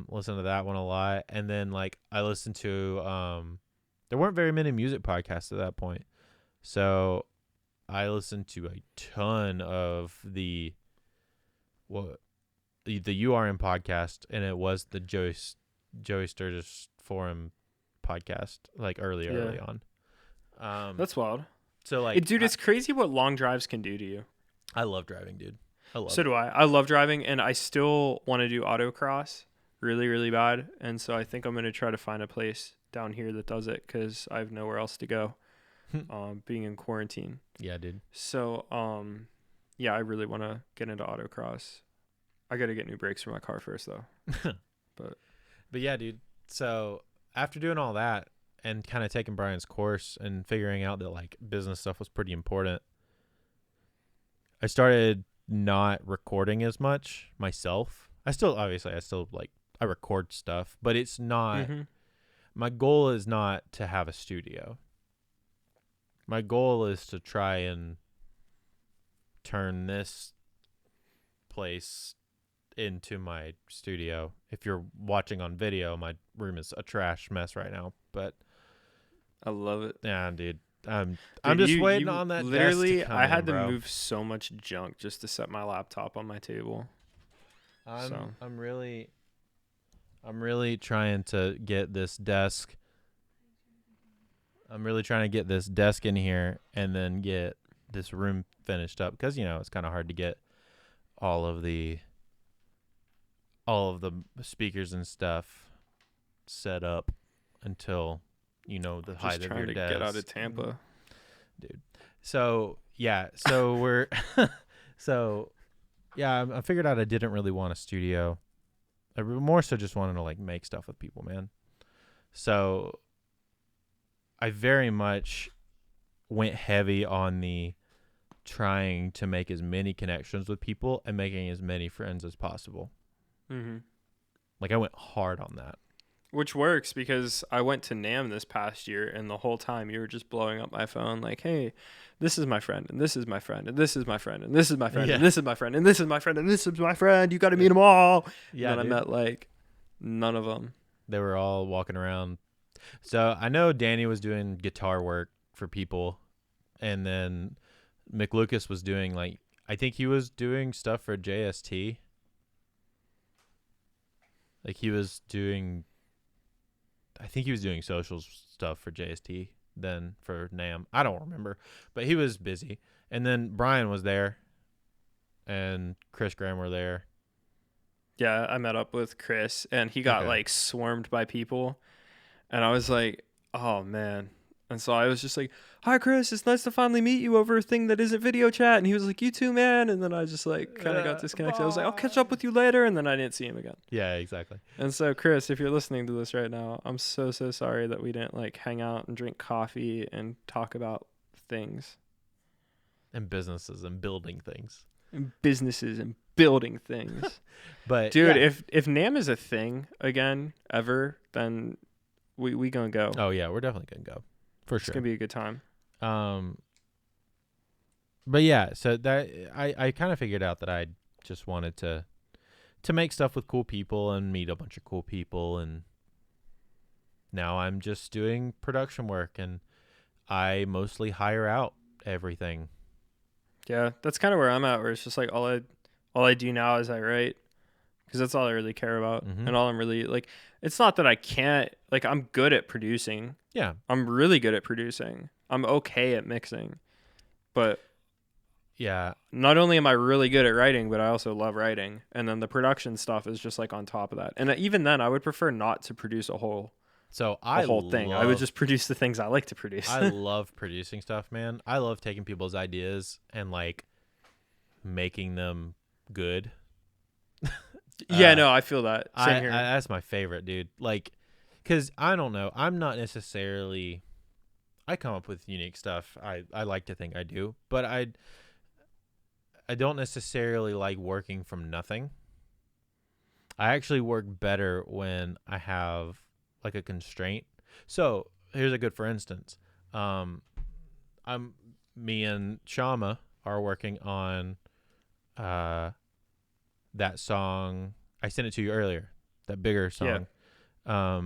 Listened to that one a lot, and then like I listened to there weren't very many music podcasts at that point, so I listened to a ton of the URM podcast, and it was the Joey Sturgis Forum podcast, like early on. That's wild. So like, dude, it's crazy what long drives can do to you. I love driving, dude. So do I. I love driving, and I still want to do autocross really, really bad. And so I think I'm going to try to find a place down here that does it, because I have nowhere else to go, being in quarantine. Yeah, dude. So, yeah, I really want to get into autocross. I got to get new brakes for my car first, though. But yeah, dude. So after doing all that and kind of taking Brian's course and figuring out that like business stuff was pretty important, I started not recording as much myself. I record stuff, but it's not, my goal is not to have a studio. My goal is to try and turn this place into my studio. If you're watching on video, my room is a trash mess right now, but I love it. Yeah, dude. I'm just waiting on that. Literally, desk to come I had in, to bro. move so much junk just to set my laptop on my table. I'm really trying to get this desk. I'm really trying to get this desk in here and then get this room finished up, because it's kind of hard to get all of the speakers and stuff set up until the height of your desk. Get out of Tampa, dude. So yeah, we're I figured out I didn't really want a studio. I more so just wanted to like make stuff with people, man. So I very much went heavy on the trying to make as many connections with people and making as many friends as possible. Mm-hmm. Like I went hard on that. Which works, because I went to NAMM this past year, and the whole time you were just blowing up my phone like, hey, this is my friend, and this is my friend, and this is my friend, and this is my friend, and this is my friend, and this is my friend, and this is my friend. You got to meet them all. Yeah, and then I met like none of them. They were all walking around. So I know Danny was doing guitar work for people. And then McLucas was doing like, I think he was doing stuff for JST. Like he was doing, I think he was doing social stuff for JST then for NAM. I don't remember, but he was busy. And then Brian was there and Chris Graham were there. Yeah, I met up with Chris and he got like swarmed by people. And I was like, oh man. And so I was just like, hi Chris, it's nice to finally meet you over a thing that isn't video chat. And he was like, you too, man. And then I just like kind of got disconnected. I was like, I'll catch up with you later. And then I didn't see him again. Yeah, exactly. And so Chris, if you're listening to this right now, I'm so sorry that we didn't like hang out and drink coffee and talk about things. And businesses and building things. And businesses and building things. But dude, if NAM is a thing again, ever, then we gonna go. Oh yeah, we're definitely gonna go. For sure. It's gonna be a good time. But yeah, so that I kind of figured out that I just wanted to make stuff with cool people and meet a bunch of cool people, and now I'm just doing production work and I mostly hire out everything. Yeah, that's kind of where I'm at, where it's just like all I do now is I write, because that's all I really care about. And all I'm really like, it's not that I can't, like I'm good at producing. Yeah. I'm really good at producing. I'm okay at mixing. But yeah, not only am I really good at writing, but I also love writing. And then the production stuff is just like on top of that. And even then I would prefer not to produce a whole thing. I would just produce the things I like to produce. I love producing stuff, man. I love taking people's ideas and like making them good. Yeah, no, I feel that. Same here. That's my favorite, dude. Like, because I don't know. I'm not necessarily... I come up with unique stuff. I like to think I do. But I don't necessarily like working from nothing. I actually work better when I have like a constraint. So here's a good for instance. Me and Shama are working on that song. I sent it to you earlier, that bigger song. Yeah.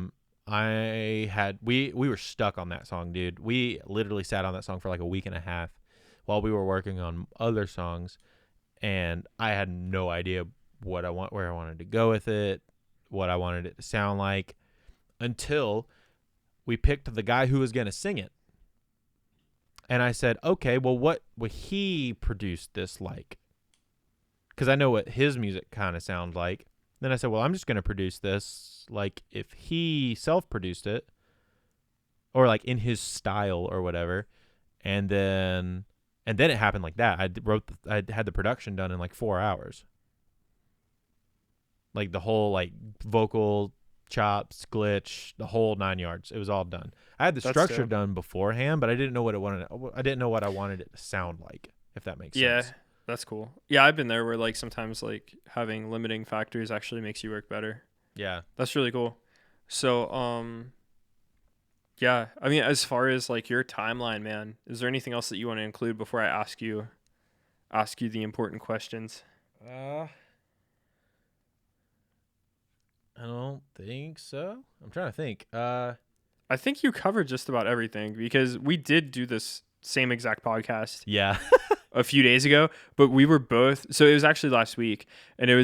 We were stuck on that song, dude. We literally sat on that song for like a week and a half while we were working on other songs, and I had no idea where I wanted to go with it, what I wanted it to sound like, until we picked the guy who was going to sing it. And I said, okay, well, what would he produce this like? Because I know what his music kind of sounds like. Then I said, well, I'm just going to produce this like if he self-produced it or like in his style or whatever. And then it happened like that. I had the production done in like 4 hours. Like the whole like vocal chops, glitch, the whole 9 yards. It was all done. I had the structure done beforehand, but I didn't know what I wanted it to sound like, if that makes sense. Yeah. That's cool. Yeah, I've been there where like sometimes like having limiting factors actually makes you work better. Yeah. That's really cool. So, yeah, I mean, as far as like your timeline, man, is there anything else that you want to include before I ask you the important questions? I don't think so. I'm trying to think. I think you covered just about everything because we did do this same exact podcast. Yeah. A few days ago, but we were both, so it was actually last week, and I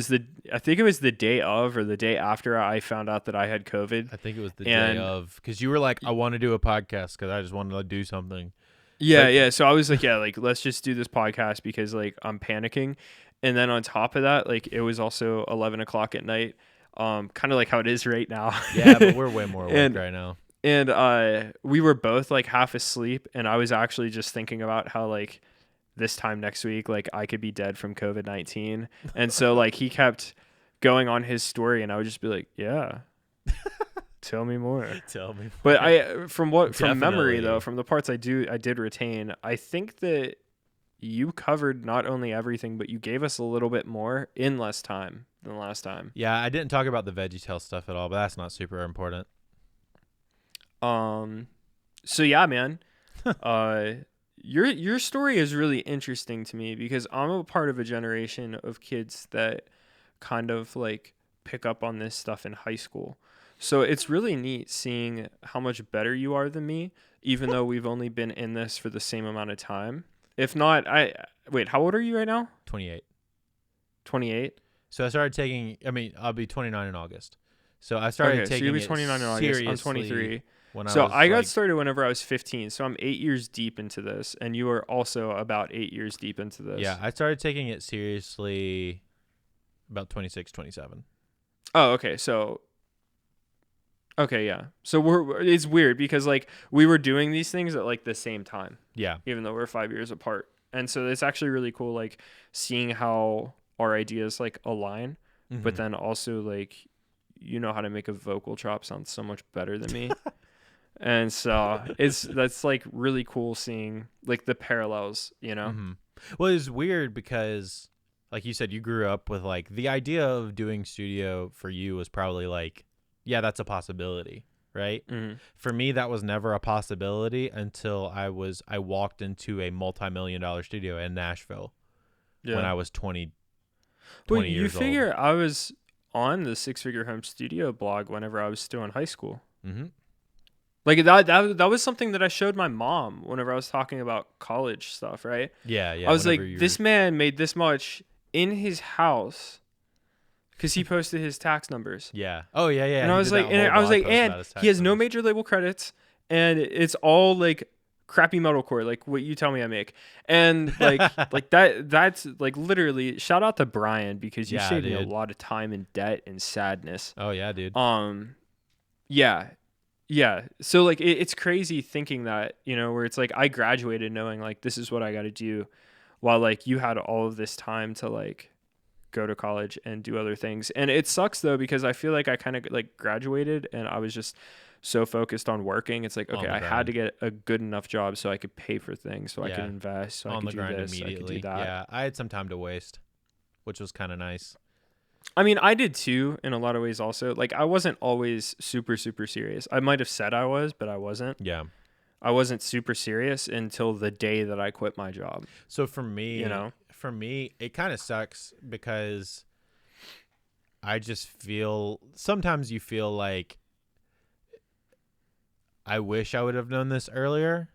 think it was the day of or the day after I found out that I had COVID. I think it was the day of, because you were like, I want to do a podcast because I just wanted to do something. Yeah, yeah. So I was like, yeah, like let's just do this podcast because like I'm panicking. And then on top of that, like it was also 11 o'clock at night, kind of like how it is right now. Yeah, but we're way more awake right now. And we were both like half asleep, and I was actually just thinking about how like this time next week, like I could be dead from COVID-19. And so like he kept going on his story and I would just be like, yeah, tell me more. Tell me more. But from memory though, from the parts I did retain, I think that you covered not only everything, but you gave us a little bit more in less time than last time. Yeah. I didn't talk about the VeggieTales stuff at all, but that's not super important. So yeah, man, Your story is really interesting to me because I'm a part of a generation of kids that kind of like pick up on this stuff in high school. So it's really neat seeing how much better you are than me, even though we've only been in this for the same amount of time. If not, wait, how old are you right now? 28. 28? So I started taking, I'll be 29 in August. So I started taking so you'll be it 29 in August. seriously. I'm 23. When So I got like, started whenever I was 15. So I'm 8 years deep into this, and you are also about 8 years deep into this. Yeah, I started taking it seriously about 26, 27. Oh, okay. So, okay, yeah. So it's weird because like we were doing these things at like the same time. Yeah. Even though we're 5 years apart, and so it's actually really cool, like seeing how our ideas like align, but then also like you know how to make a vocal chop sound so much better than me. And so that's like really cool seeing like the parallels, you know? Mm-hmm. Well, it's weird because like you said, you grew up with like the idea of doing studio for you was probably like, yeah, that's a possibility, right? Mm-hmm. For me, that was never a possibility until I walked into a multi-million-dollar studio in Nashville when I was 20 Well, years you old. figure I was on the Six Figure Home Studio blog whenever I was still in high school. Mm-hmm. Like that was something that I showed my mom whenever I was talking about college stuff, right? Yeah. I was like, this man made this much in his house because he posted his tax numbers. Yeah. Oh yeah. And I was like, and he has no major label credits, and it's all like crappy metalcore, like what you tell me I make, and like that's like literally shout out to Brian because you saved me a lot of time and debt and sadness. Oh yeah, dude. Yeah. So like it's crazy thinking that, you know, where it's like I graduated knowing like this is what I got to do, while like you had all of this time to like go to college and do other things. And it sucks though because I feel like I kind of like graduated and I was just so focused on working. It's like, okay, I had to get a good enough job so I could pay for things, so I could invest, so I could do this, I could do that. Yeah, I had some time to waste, which was kind of nice. I mean, I did too in a lot of ways also. Like I wasn't always super, super serious. I might have said I was, but I wasn't. Yeah. I wasn't super serious until the day that I quit my job. So for me, it kind of sucks because I just feel, sometimes you feel like I wish I would have known this earlier,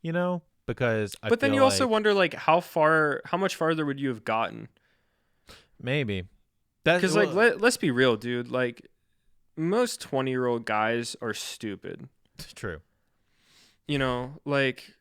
you know, because But then you also wonder like how much farther would you have gotten? Maybe. Because like let's be real, dude. Like most 20-year-old guys are stupid. It's true. You know, like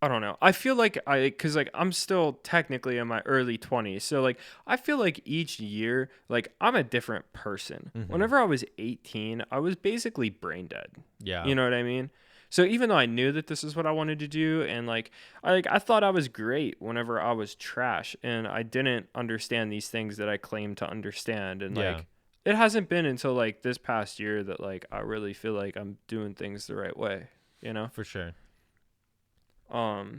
I don't know. I feel like because like I'm still technically in my early 20s, so like I feel like each year, like I'm a different person. Mm-hmm. Whenever I was 18, I was basically brain dead. Yeah. You know what I mean? So even though I knew that this is what I wanted to do, and like I thought I was great whenever I was trash, and I didn't understand these things that I claimed to understand, and like it hasn't been until like this past year that like I really feel like I'm doing things the right way, you know? For sure. So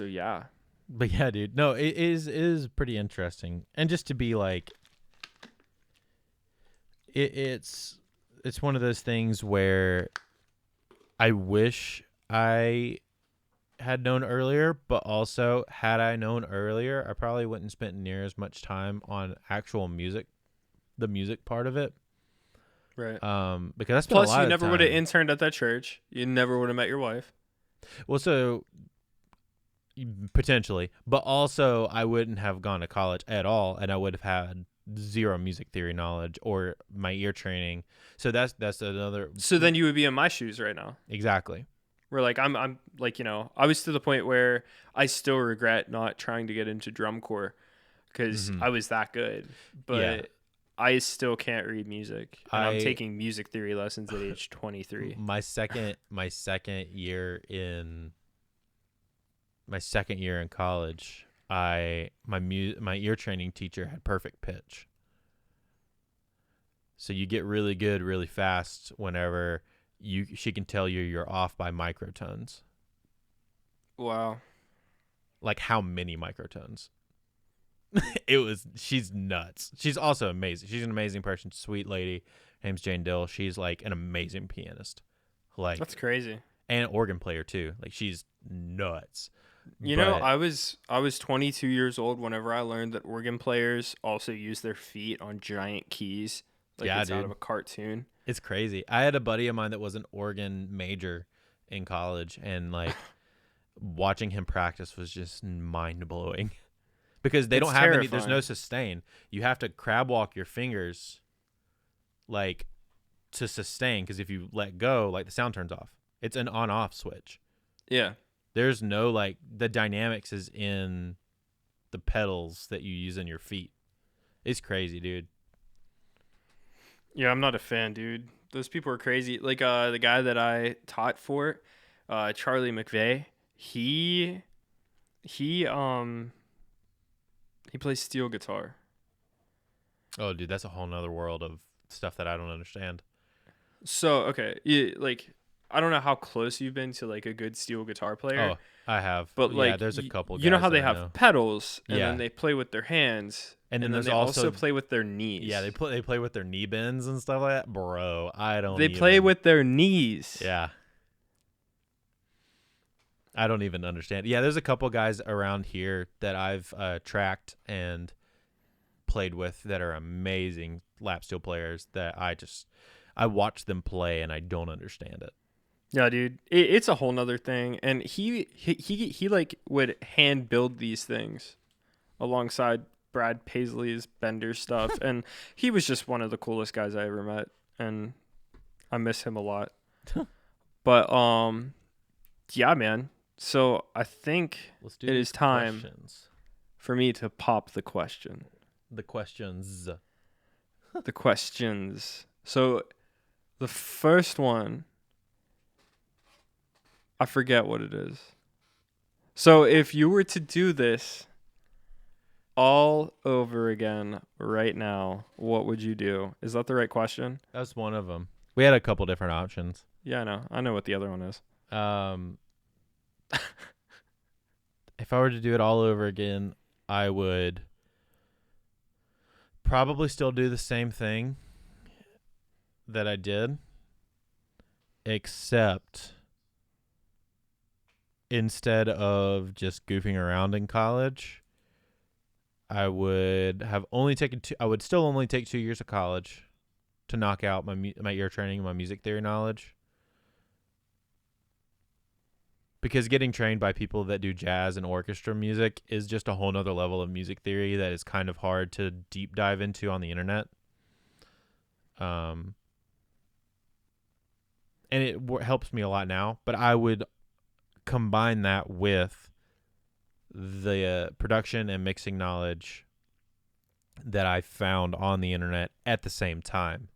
yeah. But yeah, dude. No, it is pretty interesting, and just to be like, it's one of those things where I wish I had known earlier, but also had I known earlier, I probably wouldn't spend near as much time on actual music, the music part of it. Right. Because that's been a lot of time. Plus, you never would have interned at that church. You never would have met your wife. Well, so potentially, but also I wouldn't have gone to college at all, and I would have had zero music theory knowledge or my ear training. So that's another. So then you would be in my shoes right now. Exactly. Where like I'm like, you know, I was to the point where I still regret not trying to get into drum corps because I was that good, but I still can't read music. And I'm taking music theory lessons at age 23. My second year in college, my ear training teacher had perfect pitch. So you get really good really fast whenever she can tell you're off by microtones. Wow. Like how many microtones? She's nuts. She's also amazing. She's an amazing person, sweet lady. Her name's Jane Dill. She's like an amazing pianist. Like that's crazy. And organ player too. Like she's nuts. You know, I was 22 years old whenever I learned that organ players also use their feet on giant keys like Yeah, it's out dude. of a cartoon. It's crazy. I had a buddy of mine that was an organ major in college, and like watching him practice was just mind blowing because they It's don't have any. There's no terrifying. sustain. You have to crab walk your fingers, like to sustain. Because if you let go, like the sound turns off. It's an on-off switch. Yeah. There's no like the dynamics is in the pedals that you use in your feet. It's crazy, dude. Yeah, I'm not a fan, dude. Those people are crazy. Like the guy that I taught for, Charlie McVeigh, he plays steel guitar. Oh, dude, that's a whole nother world of stuff that I don't understand. So, okay, like I don't know how close you've been to like a good steel guitar player. Oh, I have. But yeah, like, there's a couple. You know guys how they that I have know. pedals, and Yeah. then they play with their hands, And then there's they also play with their knees. Yeah, they play with their knee bends and stuff like that. Bro, I don't. They play with their knees. Yeah. I don't even understand. Yeah, there's a couple guys around here that I've tracked and played with that are amazing lap steel players that I watch them play and I don't understand it. Yeah, dude, it's a whole nother thing. And he like would hand build these things alongside Brad Paisley's Bender stuff, and he was just one of the coolest guys I ever met, and I miss him a lot. But yeah, man. So I think Let's do it these is time questions. for me to pop the question. The questions. The questions. So the first one, I forget what it is. So if you were to do this all over again right now, what would you do? Is that the right question? That's one of them. We had a couple different options. Yeah, I know. I know what the other one is. If I were to do it all over again, I would probably still do the same thing that I did, except instead of just goofing around in college, I would have only taken I would still only take 2 years of college to knock out my ear training and my music theory knowledge. Because getting trained by people that do jazz and orchestra music is just a whole nother level of music theory that is kind of hard to deep dive into on the internet. And it helps me a lot now, but I would combine that with the production and mixing knowledge that I found on the internet at the same time.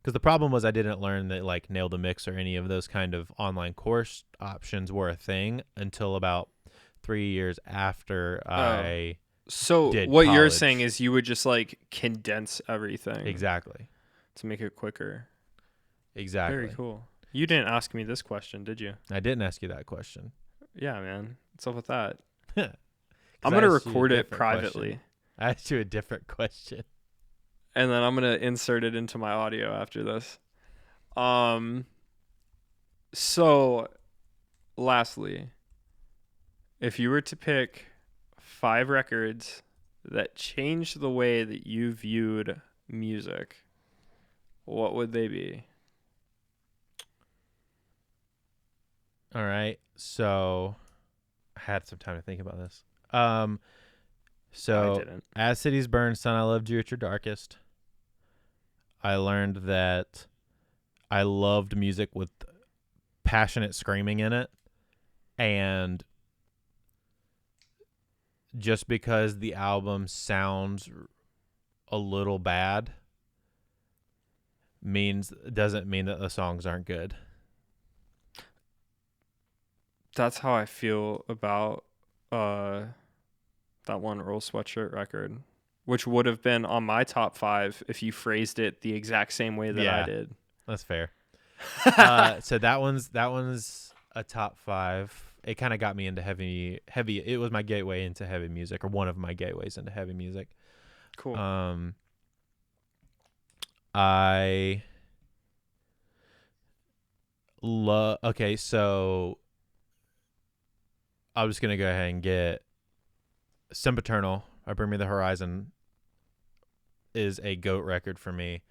Because the problem was I didn't learn that like Nail the Mix or any of those kind of online course options were a thing until about 3 years after I So did what you're college. saying is you would just like condense everything Exactly. to make it quicker. Exactly. Very cool. You didn't ask me this question, did you? I didn't ask you that question. Yeah, man. What's up with that? 'Cause I'm I going to asked you a record it different privately. question. I asked you a different question. And then I'm going to insert it into my audio after this. So lastly, if you were to pick 5 records that changed the way that you viewed music, what would they be? All right. So I had some time to think about this. I So didn't. As Cities Burn, Son, I Loved You at Your Darkest. I learned that I loved music with passionate screaming in it. And just because the album sounds a little bad doesn't mean that the songs aren't good. That's how I feel about that one Earl Sweatshirt record, which would have been on my top 5 if you phrased it the exact same way that I Yeah. did. That's fair. So that one's a top 5. It kind of got me into heavy. It was my gateway into heavy music, or one of my gateways into heavy music. Cool. I love. Okay, so I was gonna go ahead and get Sempiternal by Bring Me the Horizon is a GOAT record for me.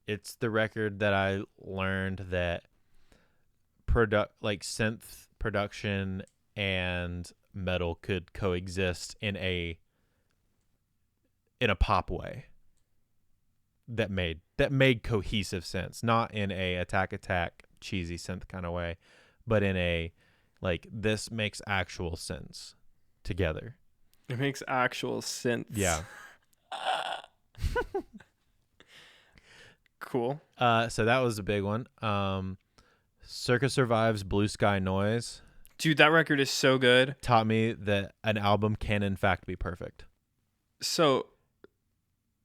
It's the record that I learned that synth production and metal could coexist in a pop way that made cohesive sense, not in a attack cheesy synth kind of way, but in a like this makes actual sense together. It makes actual sense. Yeah. Cool. So that was a big one. Circa Survive's Blue Sky Noise. Dude, that record is so good. Taught me that an album can in fact be perfect. So,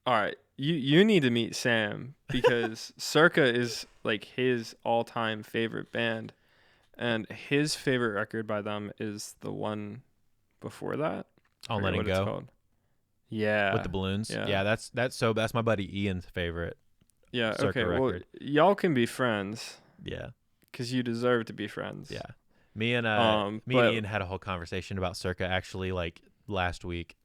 all right, you need to meet Sam because Circa is like his all-time favorite band, and his favorite record by them is the one before that. On Letting Go. Yeah. With the balloons. Yeah, that's my buddy Ian's favorite. Yeah. Circa okay. record. Well, y'all can be friends. Yeah. Because you deserve to be friends. Yeah. Me and Ian had a whole conversation about Circa actually like last week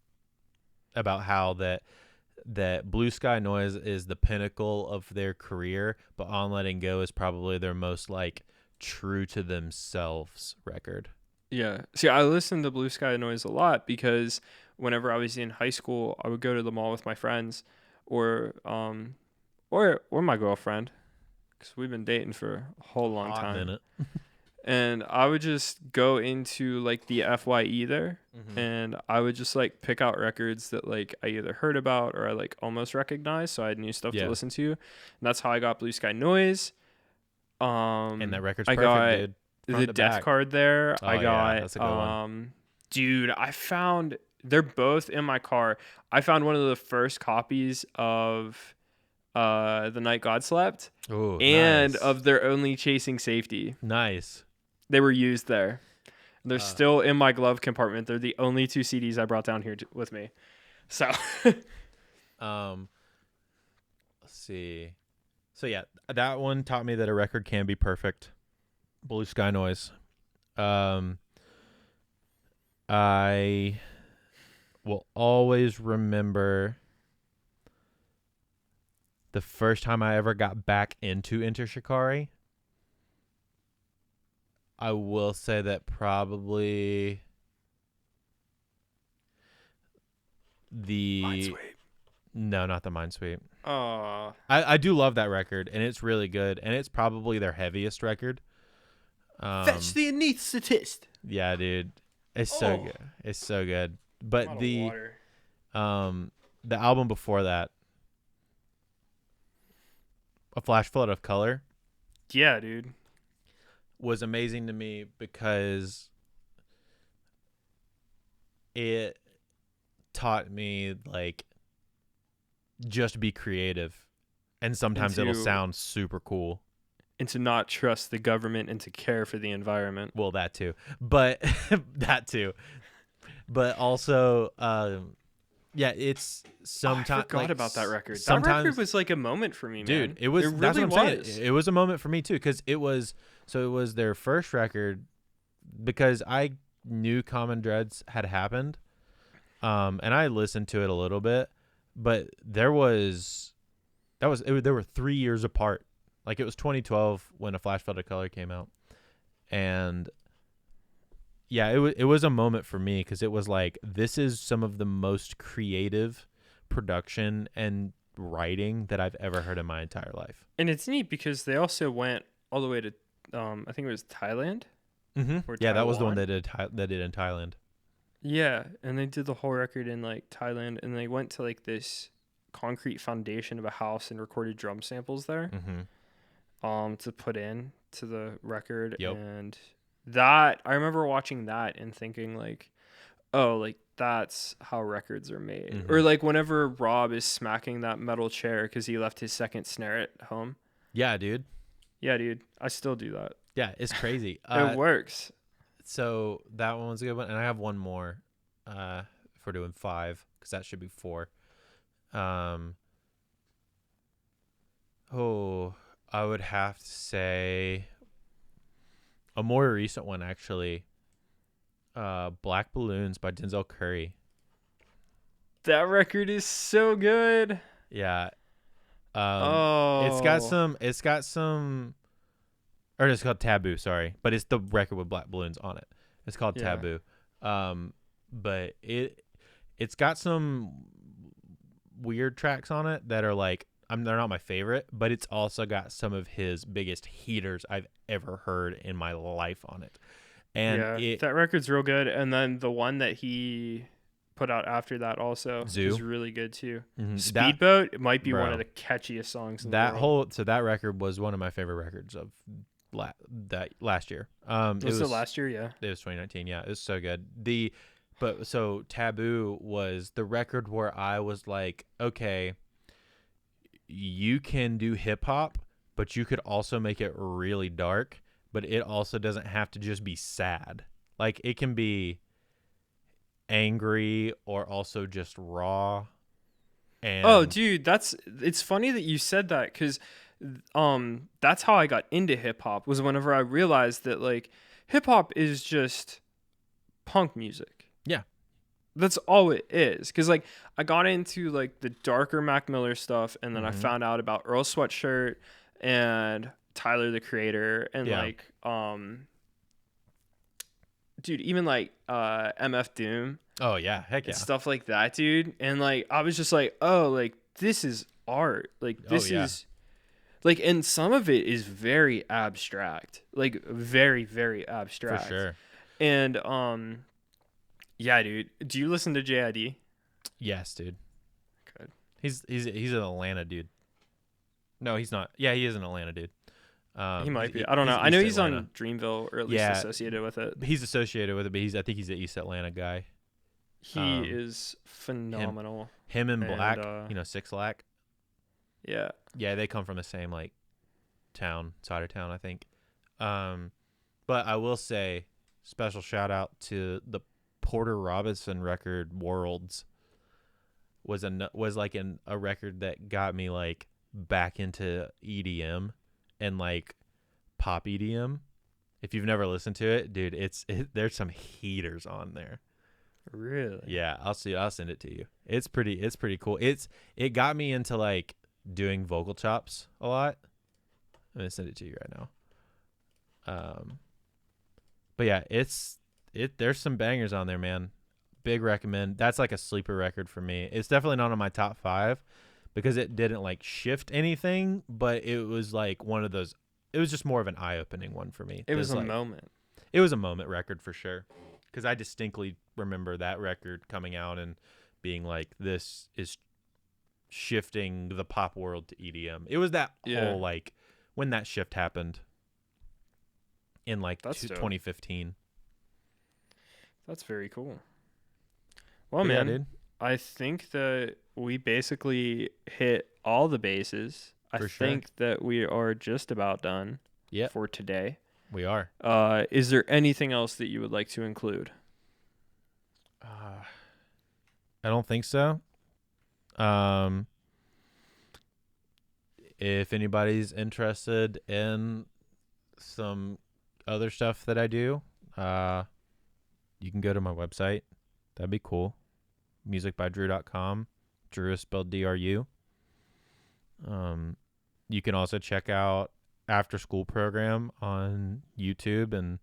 about how that Blue Sky Noise is the pinnacle of their career, but On Letting Go is probably their most like true to themselves record. Yeah. See, I listened to Blue Sky Noise a lot because whenever I was in high school, I would go to the mall with my friends or my girlfriend because we've been dating for a whole long time. Minute. And I would just go into like the FYE there, and I would just like pick out records that like I either heard about or I like almost recognized, so I had new stuff to listen to. And that's how I got Blue Sky Noise. And that record's perfect, dude. The Death Card there. Oh, I got yeah, that's a good one. Dude, I found they're both in my car. I found one of the first copies of The Night God Slept. Ooh, and nice. of They're Only Chasing Safety. Nice. They were used there. They're still in my glove compartment. They're the only 2 CDs I brought down here with me. So, let's see. So yeah, that one taught me that a record can be perfect. Blue Sky Noise. I will always remember the first time I ever got back into Enter Shikari. I will say that probably Minesweep. No, not the Minesweep. Oh, I do love that record, and it's really good, and it's probably their heaviest record. Fetch the anesthetist. Yeah, dude, it's so good. It's so good. But the album before that, A Flash Flood of Color. Yeah, dude. Was amazing to me because it taught me like just be creative, and sometimes it'll sound super cool, and to not trust the government and to care for the environment. Well, that too, but but also yeah, it's sometimes I forgot about that record. Sometimes, that record was like a moment for me, man. Dude, it was. It That's really what I'm was. saying. It was a moment for me too, because it was their first record, because I knew Common Dreads had happened, and I listened to it a little bit, but they were 3 years apart. Like it was 2012 when A Flash Flood of Color came out, and yeah, it was a moment for me because it was like, this is some of the most creative production and writing that I've ever heard in my entire life. And it's neat because they also went all the way to, I think it was Thailand. Mm-hmm. Yeah, that was the one they did in Thailand. Yeah, and they did the whole record in like Thailand, and they went to like this concrete foundation of a house and recorded drum samples there, to put in to the record. Yep. And that, I remember watching that and thinking like, oh, like that's how records are made. Or like whenever Rob is smacking that metal chair because he left his second snare at home. Yeah, dude. Yeah, dude. I still do that. Yeah, it's crazy. It works. So that one was a good one, and I have one more if we're doing 5, because that should be 4. I would have to say a more recent one, actually. Black Balloons by Denzel Curry. That record is so good. Yeah. It's got some, or it's called Taboo, sorry. But it's the record with Black Balloons on it. It's called Taboo. But it's got some weird tracks on it that are like, they're not my favorite, but it's also got some of his biggest heaters I've ever heard in my life on it. And that record's real good. And then the one that he put out after that also is really good too. Mm-hmm. Speedboat might be one of the catchiest songs in the world. So that record was one of my favorite records of that last year. Was it last year? Yeah. It was 2019. Yeah, it was so good. So Taboo was the record where I was like, okay, you can do hip hop, but you could also make it really dark, but it also doesn't have to just be sad. Like, it can be angry or also just raw. And dude, it's funny that you said that, because that's how I got into hip hop, was whenever I realized that like hip hop is just punk music. Yeah. That's all it is. Because like I got into like the darker Mac Miller stuff, and then I found out about Earl Sweatshirt and Tyler the Creator, and like dude, even like MF Doom. Oh yeah, heck yeah. Stuff like that, dude. And like I was just like, oh, like this is art. Like this is like, and some of it is very abstract. Like very, very abstract. For sure. And yeah, dude. Do you listen to JID? Yes, dude. Good. He's an Atlanta dude. No, he's not. Yeah, he is an Atlanta dude. He might be. I don't know. I know he's on Dreamville, or at least associated with it. He's associated with it, but I think he's an East Atlanta guy. He is phenomenal. Him and Black, 6 Lack. Yeah. Yeah, they come from the same like side of town, I think. But I will say, special shout out to the Porter Robinson record, Worlds. Was like a record that got me like back into EDM and like pop EDM. If you've never listened to it, dude, there's some heaters on there. Really? Yeah, I'll send it to you. It's pretty cool. It got me into like doing vocal chops a lot. I'm gonna send it to you right now. But yeah, there's some bangers on there, man. Big recommend. That's like a sleeper record for me. It's definitely not on my top 5 because it didn't like shift anything, but it was like one of those. It was just more of an eye-opening one for me. It was a moment. It was a moment record for sure, because I distinctly remember that record coming out and being like, this is shifting the pop world to EDM. It was that whole like when that shift happened in like 2015. That's very cool. Well, man, dude. I think that we basically hit all the bases. I think that we are just about done for today. We are. Is there anything else that you would like to include? I don't think so. If anybody's interested in some other stuff that I do, you can go to my website. That'd be cool. musicbydrew.com. Drew is spelled DRU. You can also check out After School Program on YouTube, and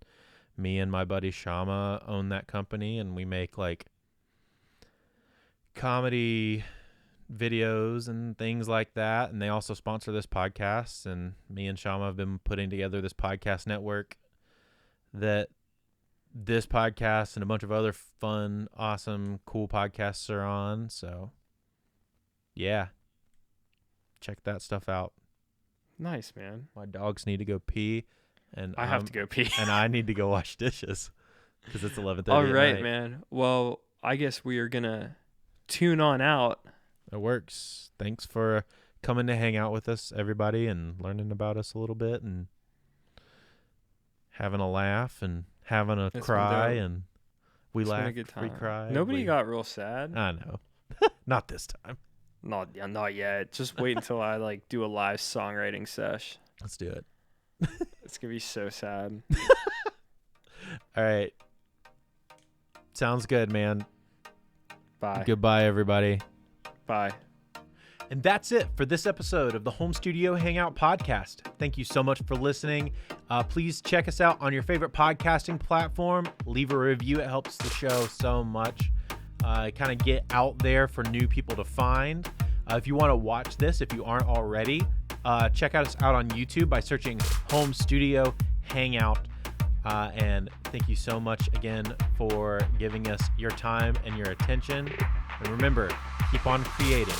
me and my buddy Shama own that company, and we make like comedy videos and things like that, and they also sponsor this podcast, and me and Shama have been putting together this podcast network that this podcast and a bunch of other fun, awesome, cool podcasts are on. So yeah, check that stuff out. Nice, man. My dogs need to go pee, and I have to go pee, and I need to go wash dishes because it's 11:30. All right, man. Well, I guess we are gonna tune on out. It works. Thanks for coming to hang out with us, everybody, and learning about us a little bit, and having a laugh, and having a cry, and we laughed, we cried. Nobody got real sad. I know. Not this time. Not yet. Just wait until I like do a live songwriting sesh. Let's do it. It's gonna be so sad. All right. Sounds good, man. Bye. Goodbye, everybody. Bye. And that's it for this episode of the Home Studio Hangout podcast. Thank you so much for listening. Please check us out on your favorite podcasting platform. Leave a review. It helps the show so much. Kind of get out there for new people to find. If you want to watch this, if you aren't already, check us out on YouTube by searching Home Studio Hangout. And thank you so much again for giving us your time and your attention. And remember, keep on creating.